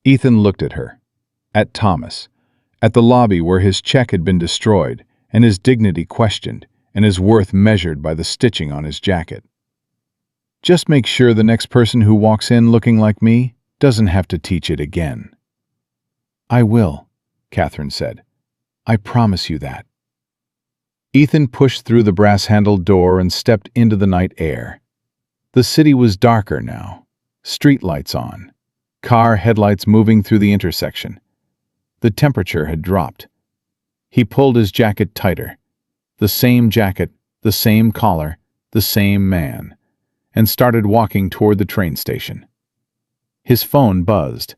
Ethan looked at her, at Thomas, at the lobby where his check had been destroyed and his dignity questioned and his worth measured by the stitching on his jacket. Just make sure the next person who walks in looking like me doesn't have to teach it again. I will, Catherine said. I promise you that. Ethan pushed through the brass-handled door and stepped into the night air. The city was darker now, streetlights on, car headlights moving through the intersection. The temperature had dropped. He pulled his jacket tighter. The same jacket, the same collar, the same man, and started walking toward the train station. His phone buzzed.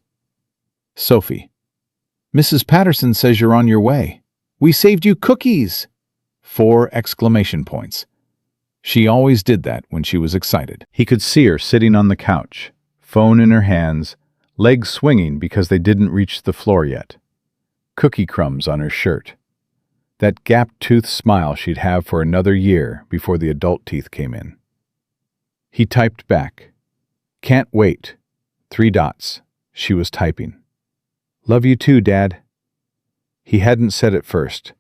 Sophie. Mrs. Patterson says you're on your way. We saved you cookies! 4 exclamation points. She always did that when she was excited. He could see her sitting on the couch, phone in her hands, legs swinging because they didn't reach the floor yet. Cookie crumbs on her shirt. That gap-toothed smile she'd have for another year before the adult teeth came in. He typed back. Can't wait. 3 dots. She was typing. Love you too, Dad. He hadn't said it first.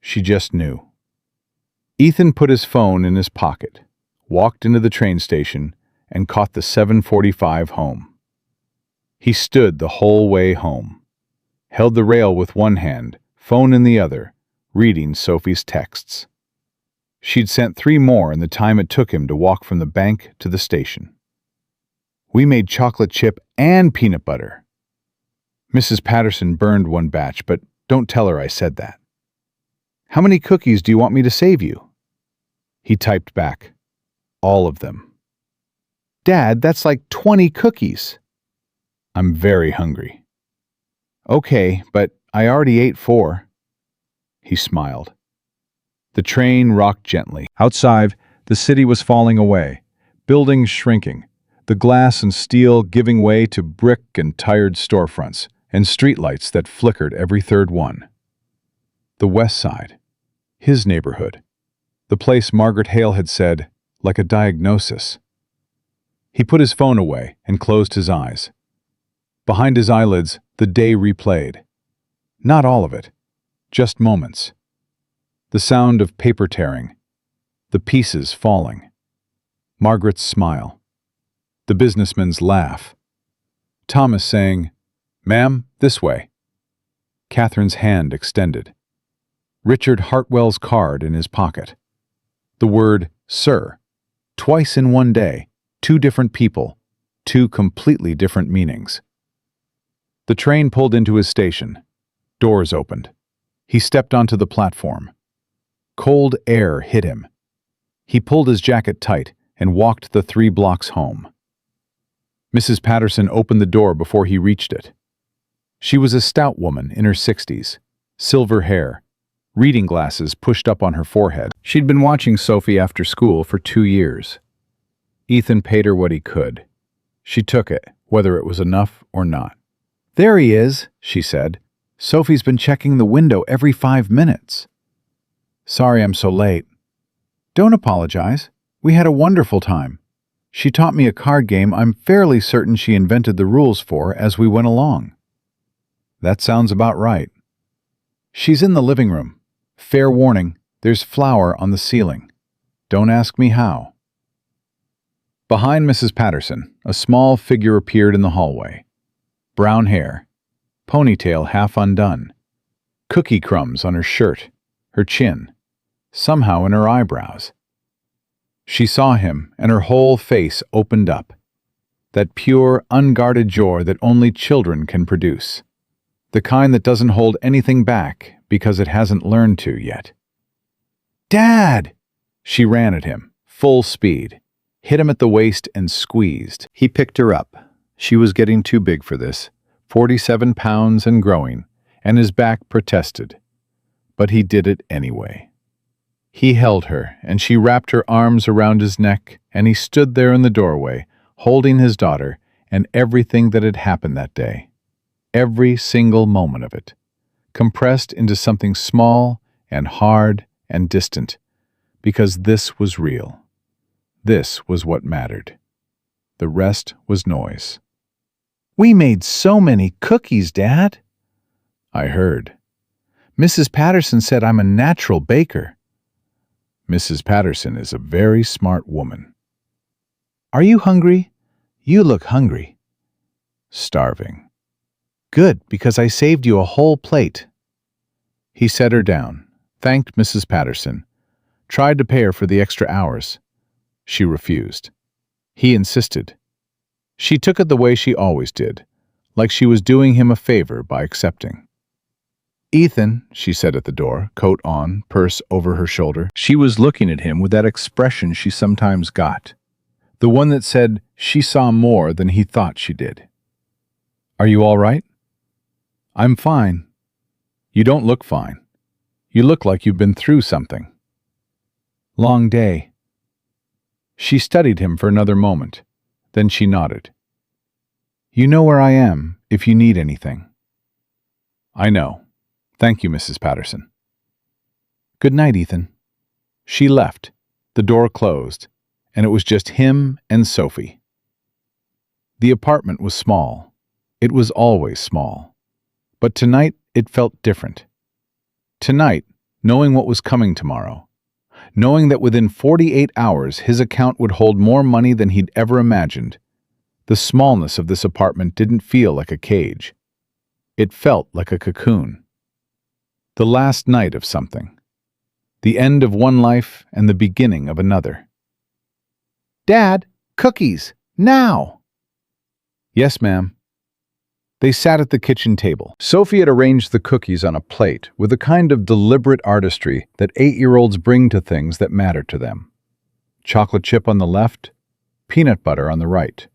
She just knew. Ethan put his phone in his pocket, walked into the train station, and caught the 7:45 home. He stood the whole way home, held the rail with one hand, phone in the other, reading Sophie's texts. She'd sent 3 more in the time it took him to walk from the bank to the station. We made chocolate chip and peanut butter. Mrs. Patterson burned 1 batch, but don't tell her I said that. How many cookies do you want me to save you? He typed back. All of them. Dad, that's like 20 cookies. I'm very hungry. Okay, but I already ate 4. He smiled. The train rocked gently. Outside, the city was falling away, buildings shrinking, the glass and steel giving way to brick and tired storefronts, and streetlights that flickered every third one. The West Side. His neighborhood. The place Margaret Hale had said, like a diagnosis. He put his phone away and closed his eyes. Behind his eyelids, the day replayed. Not all of it, just moments. The sound of paper tearing, the pieces falling. Margaret's smile. The businessman's laugh. Thomas saying, "Ma'am, this way." Catherine's hand extended. Richard Hartwell's card in his pocket. The word, sir, twice in one day, 2 different people, 2 completely different meanings. The train pulled into his station. Doors opened. He stepped onto the platform. Cold air hit him. He pulled his jacket tight and walked the 3 blocks home. Mrs. Patterson opened the door before he reached it. She was a stout woman in her 60s, silver hair, reading glasses pushed up on her forehead. She'd been watching Sophie after school for 2 years. Ethan paid her what he could. She took it, whether it was enough or not. There he is, she said. Sophie's been checking the window every 5 minutes. Sorry I'm so late. Don't apologize. We had a wonderful time. She taught me a card game I'm fairly certain she invented the rules for as we went along. That sounds about right. She's in the living room. Fair warning, there's flour on the ceiling. Don't ask me how. Behind Mrs. Patterson, a small figure appeared in the hallway. Brown hair, ponytail half undone, cookie crumbs on her shirt, her chin, somehow in her eyebrows. She saw him, and her whole face opened up. That pure, unguarded joy that only children can produce. The kind that doesn't hold anything back because it hasn't learned to yet. Dad! She ran at him, full speed, hit him at the waist and squeezed. He picked her up. She was getting too big for this, 47 pounds and growing, and his back protested. But he did it anyway. He held her, and she wrapped her arms around his neck, and he stood there in the doorway, holding his daughter and everything that had happened that day. Every single moment of it, compressed into something small and hard and distant, because this was real. This was what mattered. The rest was noise. We made so many cookies, Dad. I heard. Mrs. Patterson said I'm a natural baker. Mrs. Patterson is a very smart woman. Are you hungry? You look hungry. Starving. Good, because I saved you a whole plate. He set her down, thanked Mrs. Patterson, tried to pay her for the extra hours. She refused. He insisted. She took it the way she always did, like she was doing him a favor by accepting. Ethan, she said at the door, coat on, purse over her shoulder. She was looking at him with that expression she sometimes got, the one that said she saw more than he thought she did. Are you all right? I'm fine. You don't look fine. You look like you've been through something. Long day. She studied him for another moment. Then she nodded. You know where I am if you need anything. I know. Thank you, Mrs. Patterson. Good night, Ethan. She left. The door closed, and it was just him and Sophie. The apartment was small. It was always small. But tonight it felt different. Tonight, knowing what was coming tomorrow, knowing that within 48 hours his account would hold more money than he'd ever imagined, the smallness of this apartment didn't feel like a cage. It felt like a cocoon. The last night of something. The end of one life and the beginning of another. Dad, cookies, now! Yes, ma'am. They sat at the kitchen table. Sophie had arranged the cookies on a plate with a kind of deliberate artistry that 8-year-olds bring to things that matter to them. Chocolate chip on the left, peanut butter on the right.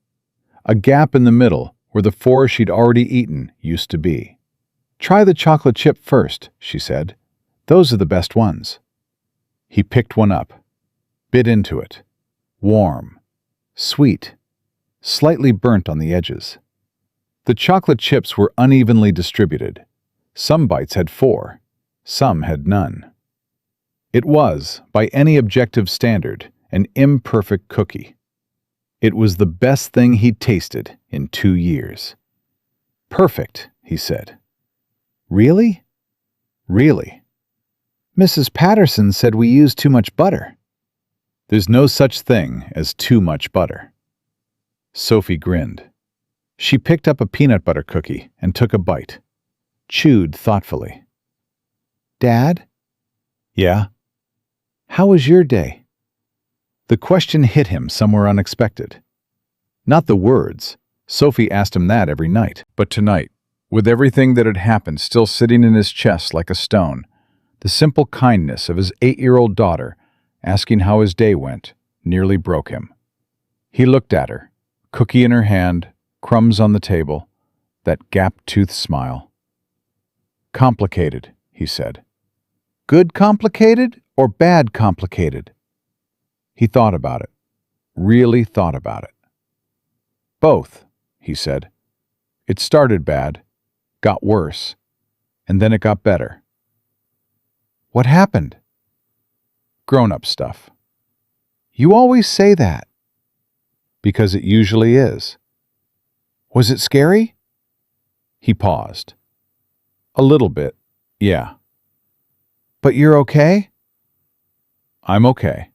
A gap in the middle where the 4 she'd already eaten used to be. Try the chocolate chip first, she said. Those are the best ones. He picked one up, bit into it. Warm, sweet, slightly burnt on the edges. The chocolate chips were unevenly distributed. Some bites had 4, some had none. It was, by any objective standard, an imperfect cookie. It was the best thing he'd tasted in 2 years. Perfect, he said. Really? Really. Mrs. Patterson said we used too much butter. There's no such thing as too much butter. Sophie grinned. She picked up a peanut butter cookie and took a bite, chewed thoughtfully. Dad? Yeah? How was your day? The question hit him somewhere unexpected. Not the words. Sophie asked him that every night. But tonight, with everything that had happened still sitting in his chest like a stone, the simple kindness of his 8-year-old daughter asking how his day went nearly broke him. He looked at her, cookie in her hand, crumbs on the table, that gap-toothed smile. Complicated, he said. Good complicated or bad complicated? He thought about it, really thought about it. Both, he said. It started bad, got worse, and then it got better. What happened? Grown-up stuff. You always say that. Because it usually is. Was it scary? He paused. A little bit, yeah. But you're okay? I'm okay.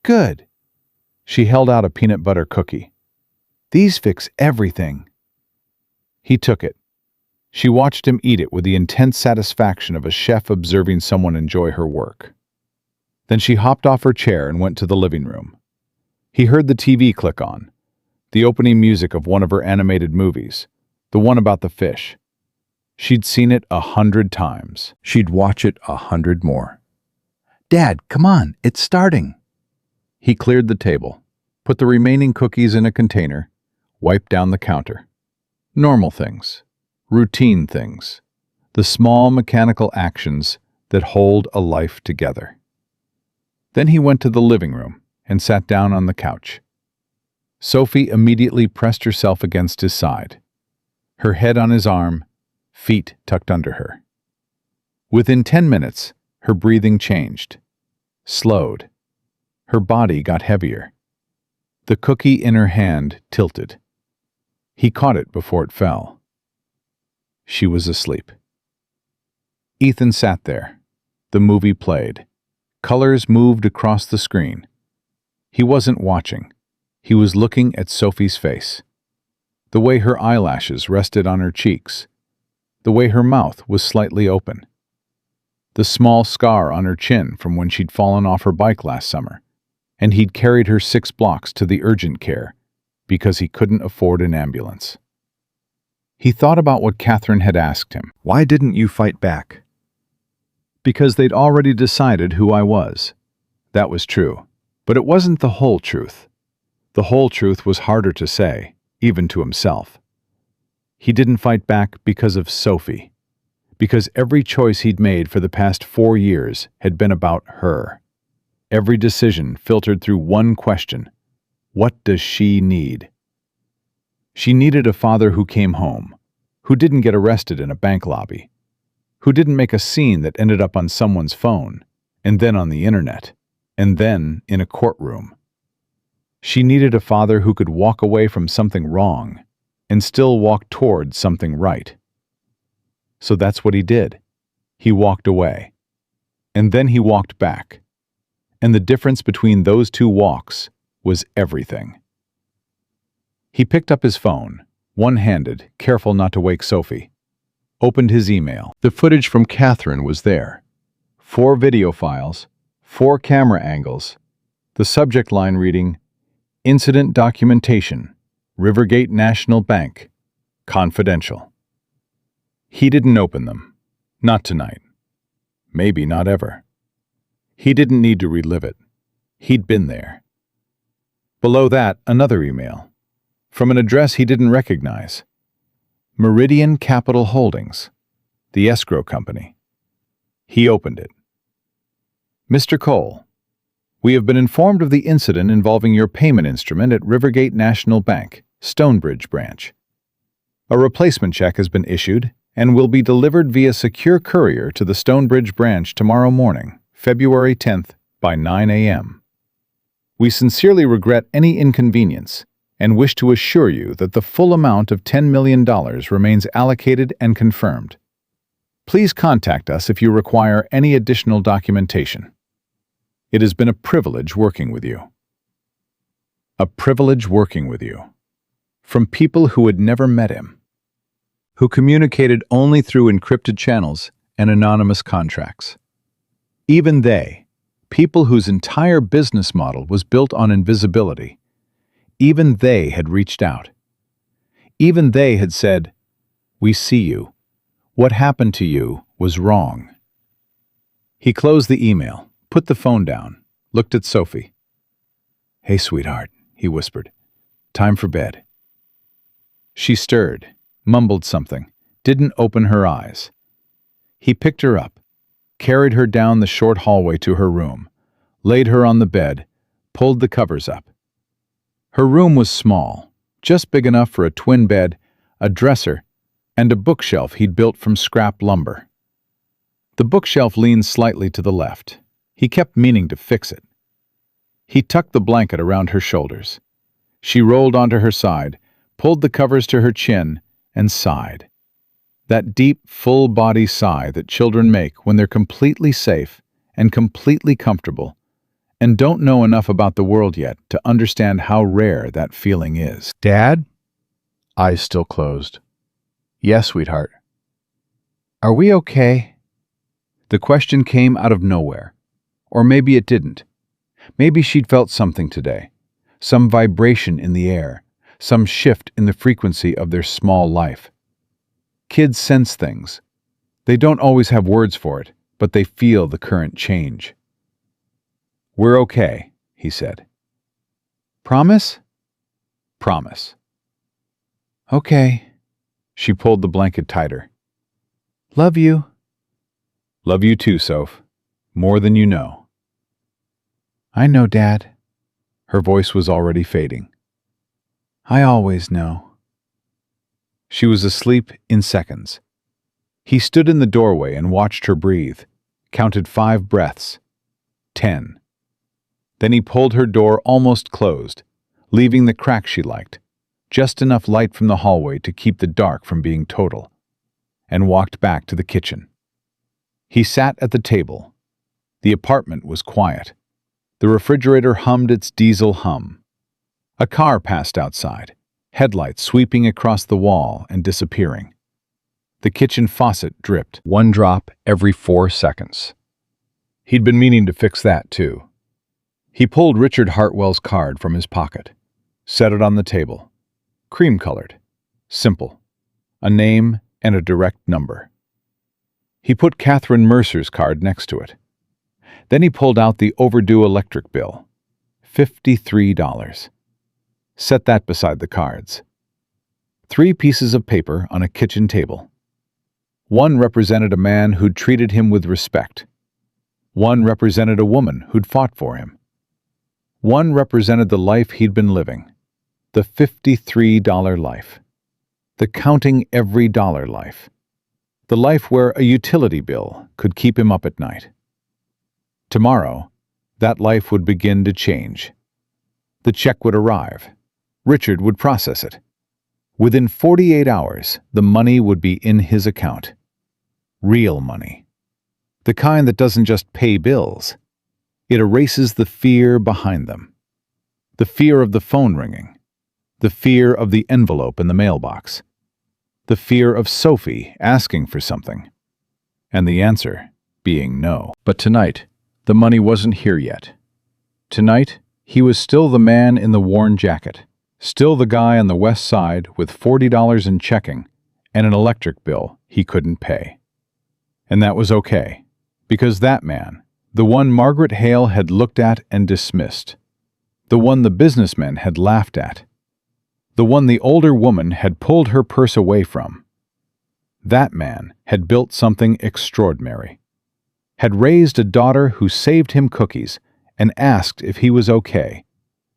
Good. She held out a peanut butter cookie. These fix everything. He took it. She watched him eat it with the intense satisfaction of a chef observing someone enjoy her work. Then she hopped off her chair and went to the living room. He heard the TV click on, the opening music of one of her animated movies, the one about the fish. She'd seen it 100 times. She'd watch it 100 more. Dad, come on, it's starting. He cleared the table, put the remaining cookies in a container, wiped down the counter. Normal things, routine things, the small mechanical actions that hold a life together. Then he went to the living room and sat down on the couch. Sophie immediately pressed herself against his side, her head on his arm, feet tucked under her. Within 10 minutes, her breathing changed, slowed. Her body got heavier. The cookie in her hand tilted. He caught it before it fell. She was asleep. Ethan sat there. The movie played. Colors moved across the screen. He wasn't watching. He was looking at Sophie's face. The way her eyelashes rested on her cheeks. The way her mouth was slightly open. The small scar on her chin from when she'd fallen off her bike last summer, and he'd carried her 6 blocks to the urgent care because he couldn't afford an ambulance. He thought about what Catherine had asked him. Why didn't you fight back? Because they'd already decided who I was. That was true, but it wasn't the whole truth. The whole truth was harder to say, even to himself. He didn't fight back because of Sophie, because every choice he'd made for the past 4 years had been about her. Every decision filtered through one question: what does she need? She needed a father who came home, who didn't get arrested in a bank lobby, who didn't make a scene that ended up on someone's phone, and then on the internet, and then in a courtroom. She needed a father who could walk away from something wrong and still walk toward something right. So that's what he did. He walked away. And then he walked back. And the difference between those 2 walks was everything. He picked up his phone, one-handed, careful not to wake Sophie. Opened his email. The footage from Catherine was there. 4 video files, 4 camera angles. The subject line reading, "Incident Documentation, Rivergate National Bank, Confidential." He didn't open them. Not tonight. Maybe not ever. He didn't need to relive it. He'd been there. Below that, another email. From an address he didn't recognize. Meridian Capital Holdings, the escrow company. He opened it. "Mr. Cole, we have been informed of the incident involving your payment instrument at Rivergate National Bank, Stonebridge branch. A replacement check has been issued and will be delivered via secure courier to the Stonebridge branch tomorrow morning, February 10th, by 9 a.m. We sincerely regret any inconvenience and wish to assure you that the full amount of $10 million remains allocated and confirmed. Please contact us if you require any additional documentation. It has been a privilege working with you." A privilege working with you. From people who had never met him, who communicated only through encrypted channels and anonymous contracts. Even they, people whose entire business model was built on invisibility, even they had reached out. Even they had said, "We see you. What happened to you was wrong." He closed the email, put the phone down, looked at Sophie. "Hey, sweetheart," he whispered. "Time for bed." She stirred, mumbled something, didn't open her eyes. He picked her up, carried her down the short hallway to her room, laid her on the bed, pulled the covers up. Her room was small, just big enough for a twin bed, a dresser, and a bookshelf he'd built from scrap lumber. The bookshelf leaned slightly to the left. He kept meaning to fix it. He tucked the blanket around her shoulders. She rolled onto her side, pulled the covers to her chin, and sighed. That deep, full-body sigh that children make when they're completely safe and completely comfortable and don't know enough about the world yet to understand how rare that feeling is. Dad? Eyes still closed. "Yes, sweetheart." Are we okay? The question came out of nowhere. Or maybe it didn't. Maybe she'd felt something today. Some vibration in the air. Some shift in the frequency of their small life. Kids sense things. They don't always have words for it, but they feel the current change. "We're okay," he said. Promise? "Promise." Okay. She pulled the blanket tighter. Love you. "Love you too, Soph. More than you know." I know, Dad. Her voice was already fading. I always know. She was asleep in seconds. He stood in the doorway and watched her breathe, counted 5 breaths, 10. Then he pulled her door almost closed, leaving the crack she liked, just enough light from the hallway to keep the dark from being total, and walked back to the kitchen. He sat at the table. The apartment was quiet. The refrigerator hummed its diesel hum. A car passed outside, headlights sweeping across the wall and disappearing. The kitchen faucet dripped. 1 drop every 4 seconds. He'd been meaning to fix that, too. He pulled Richard Hartwell's card from his pocket, set it on the table. Cream-colored. Simple. A name and a direct number. He put Catherine Mercer's card next to it. Then he pulled out the overdue electric bill. $53. Set that beside the cards. 3 pieces of paper on a kitchen table. One represented a man who'd treated him with respect. One represented a woman who'd fought for him. One represented the life he'd been living. The $53 life. The counting every dollar life. The life where a utility bill could keep him up at night. Tomorrow, that life would begin to change. The check would arrive. Richard would process it. Within 48 hours, the money would be in his account. Real money. The kind that doesn't just pay bills. It erases the fear behind them. The fear of the phone ringing. The fear of the envelope in the mailbox. The fear of Sophie asking for something. And the answer being no. But tonight, the money wasn't here yet. Tonight, he was still the man in the worn jacket. Still the guy on the west side with $40 in checking and an electric bill he couldn't pay. And that was okay, because that man, the one Margaret Hale had looked at and dismissed, the one the businessmen had laughed at, the one the older woman had pulled her purse away from, that man had built something extraordinary, had raised a daughter who saved him cookies and asked if he was okay,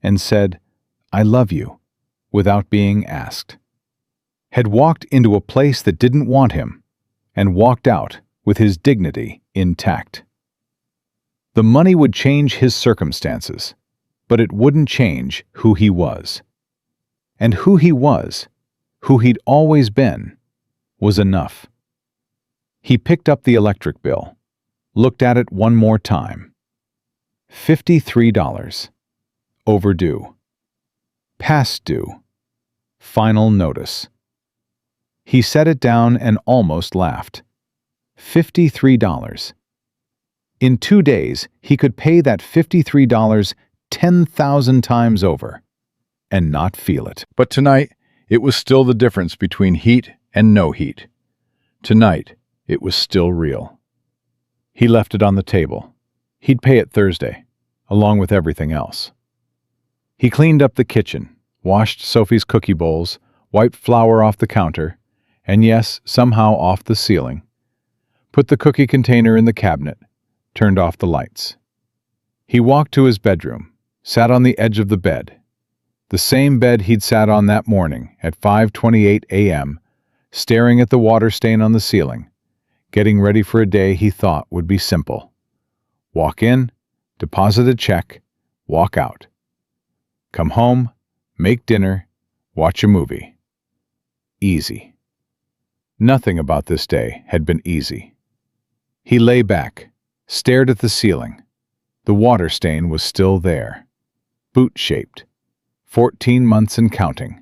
and said, "I love you," without being asked. Had walked into a place that didn't want him, and walked out with his dignity intact. The money would change his circumstances, but it wouldn't change who he was. And who he was, who he'd always been, was enough. He picked up the electric bill, looked at it one more time. $53. Overdue. Past due. Final notice. He set it down and almost laughed. $53. In 2 days, he could pay that $53 10,000 times over and not feel it. But tonight, it was still the difference between heat and no heat. Tonight, it was still real. He left it on the table. He'd pay it Thursday, along with everything else. He cleaned up the kitchen, washed Sophie's cookie bowls, wiped flour off the counter, and yes, somehow off the ceiling, put the cookie container in the cabinet, turned off the lights. He walked to his bedroom, sat on the edge of the bed, the same bed he'd sat on that morning at 5:28 a.m., staring at the water stain on the ceiling, getting ready for a day he thought would be simple. Walk in, deposit a check, walk out. Come home, make dinner, watch a movie. Easy. Nothing about this day had been easy. He lay back, stared at the ceiling. The water stain was still there. Boot-shaped. 14 months and counting.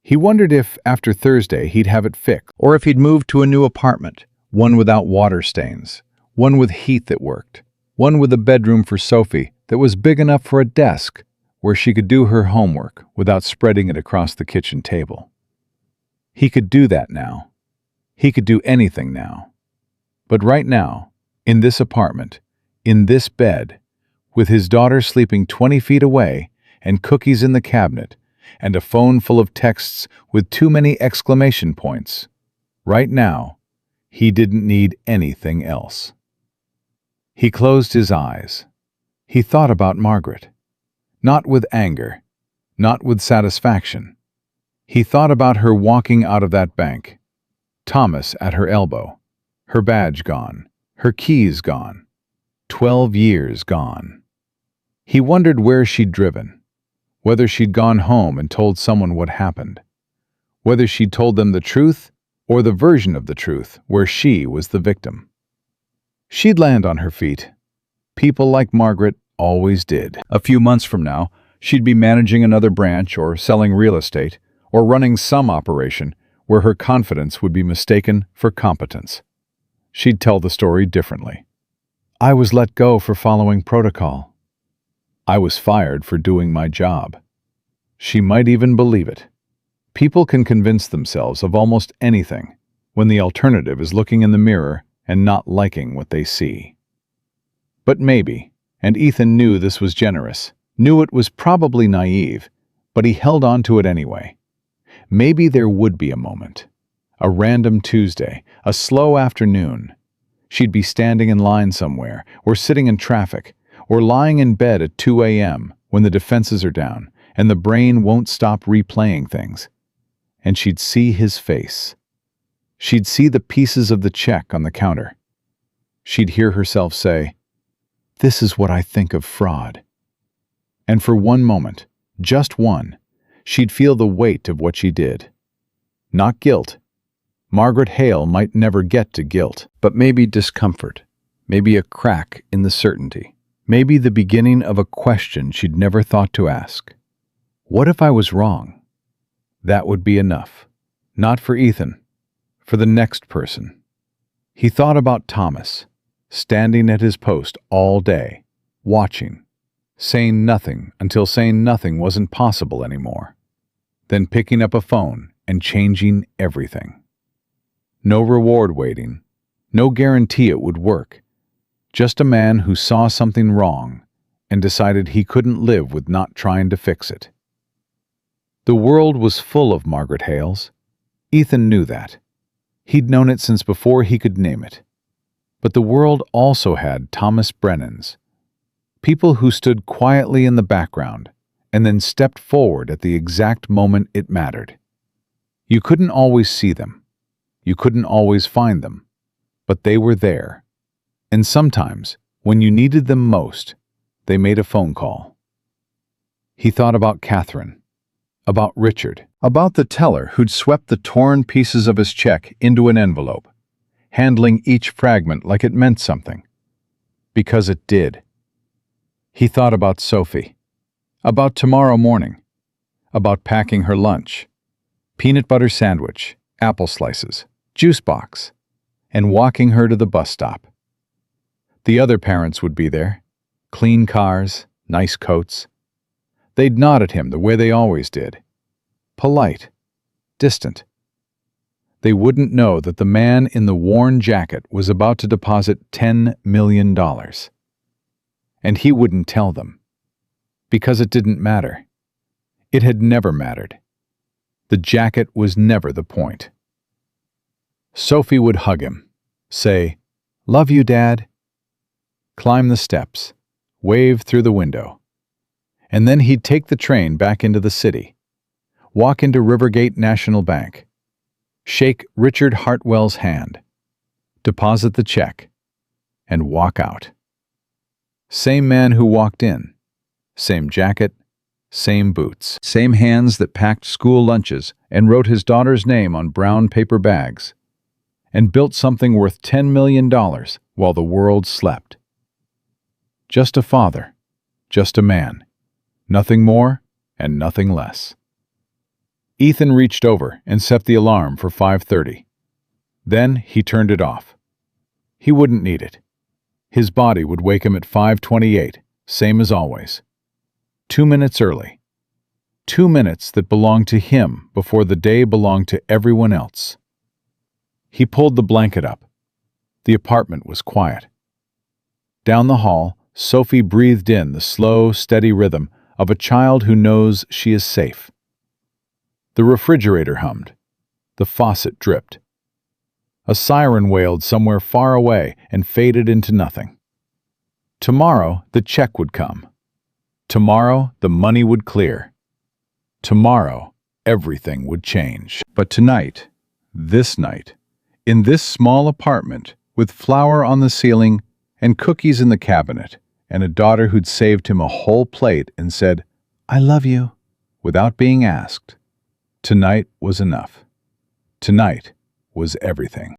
He wondered if, after Thursday, he'd have it fixed, or if he'd moved to a new apartment, one without water stains, one with heat that worked, one with a bedroom for Sophie that was big enough for a desk where she could do her homework without spreading it across the kitchen table. He could do that now. He could do anything now. But right now, in this apartment, in this bed, with his daughter sleeping 20 feet away and cookies in the cabinet, and a phone full of texts with too many exclamation points, right now, he didn't need anything else. He closed his eyes, He thought about Margaret. Not with anger, not with satisfaction. He thought about her walking out of that bank, Thomas at her elbow, her badge gone, her keys gone, 12 years gone. He wondered where she'd driven, whether she'd gone home and told someone what happened, whether she'd told them the truth or the version of the truth where she was the victim. She'd land on her feet. People like Margaret always did. A few months from now, she'd be managing another branch or selling real estate or running some operation where her confidence would be mistaken for competence. She'd tell the story differently. I was let go for following protocol. I was fired for doing my job. She might even believe it. People can convince themselves of almost anything when the alternative is looking in the mirror and not liking what they see. But maybe, and Ethan knew this was generous, knew it was probably naive, but he held on to it anyway. Maybe there would be a moment. A random Tuesday, a slow afternoon. She'd be standing in line somewhere, or sitting in traffic, or lying in bed at 2 a.m. when the defenses are down and the brain won't stop replaying things. And she'd see his face. She'd see the pieces of the check on the counter. She'd hear herself say, "This is what I think of fraud." And for one moment, just one, she'd feel the weight of what she did. Not guilt. Margaret Hale might never get to guilt, but maybe discomfort, maybe a crack in the certainty, maybe the beginning of a question she'd never thought to ask. What if I was wrong? That would be enough. Not for Ethan, for the next person. He thought about Thomas, standing at his post all day, watching, saying nothing until saying nothing wasn't possible anymore, then picking up a phone and changing everything. No reward waiting, no guarantee it would work, just a man who saw something wrong and decided he couldn't live with not trying to fix it. The world was full of Margaret Hales. Ethan knew that. He'd known it since before he could name it. But the world also had Thomas Brennans, people who stood quietly in the background and then stepped forward at the exact moment it mattered. You couldn't always see them. You couldn't always find them. But they were there. And sometimes, when you needed them most, they made a phone call. He thought about Catherine, about Richard, about the teller who'd swept the torn pieces of his check into an envelope, handling each fragment like it meant something. Because it did. He thought about Sophie, about tomorrow morning, about packing her lunch, peanut butter sandwich, apple slices, juice box, and walking her to the bus stop. The other parents would be there, clean cars, nice coats. They'd nod at him the way they always did, polite, distant. They wouldn't know that the man in the worn jacket was about to deposit $10 million. And he wouldn't tell them, because it didn't matter. It had never mattered. The jacket was never the point. Sophie would hug him, say, "Love you, Dad," climb the steps, wave through the window. And then he'd take the train back into the city, walk into Rivergate National Bank, shake Richard Hartwell's hand, deposit the check, and walk out. Same man who walked in, same jacket, same boots, same hands that packed school lunches and wrote his daughter's name on brown paper bags, and built something worth $10 million while the world slept. Just a father, just a man, nothing more and nothing less. Ethan reached over and set the alarm for 5:30. Then he turned it off. He wouldn't need it. His body would wake him at 5:28, same as always. 2 minutes early. 2 minutes that belonged to him before the day belonged to everyone else. He pulled the blanket up. The apartment was quiet. Down the hall, Sophie breathed in the slow, steady rhythm of a child who knows she is safe. The refrigerator hummed. The faucet dripped. A siren wailed somewhere far away and faded into nothing. Tomorrow, the check would come. Tomorrow, the money would clear. Tomorrow, everything would change. But tonight, this night, in this small apartment, with flour on the ceiling and cookies in the cabinet, and a daughter who'd saved him a whole plate and said, "I love you," without being asked, tonight was enough. Tonight was everything.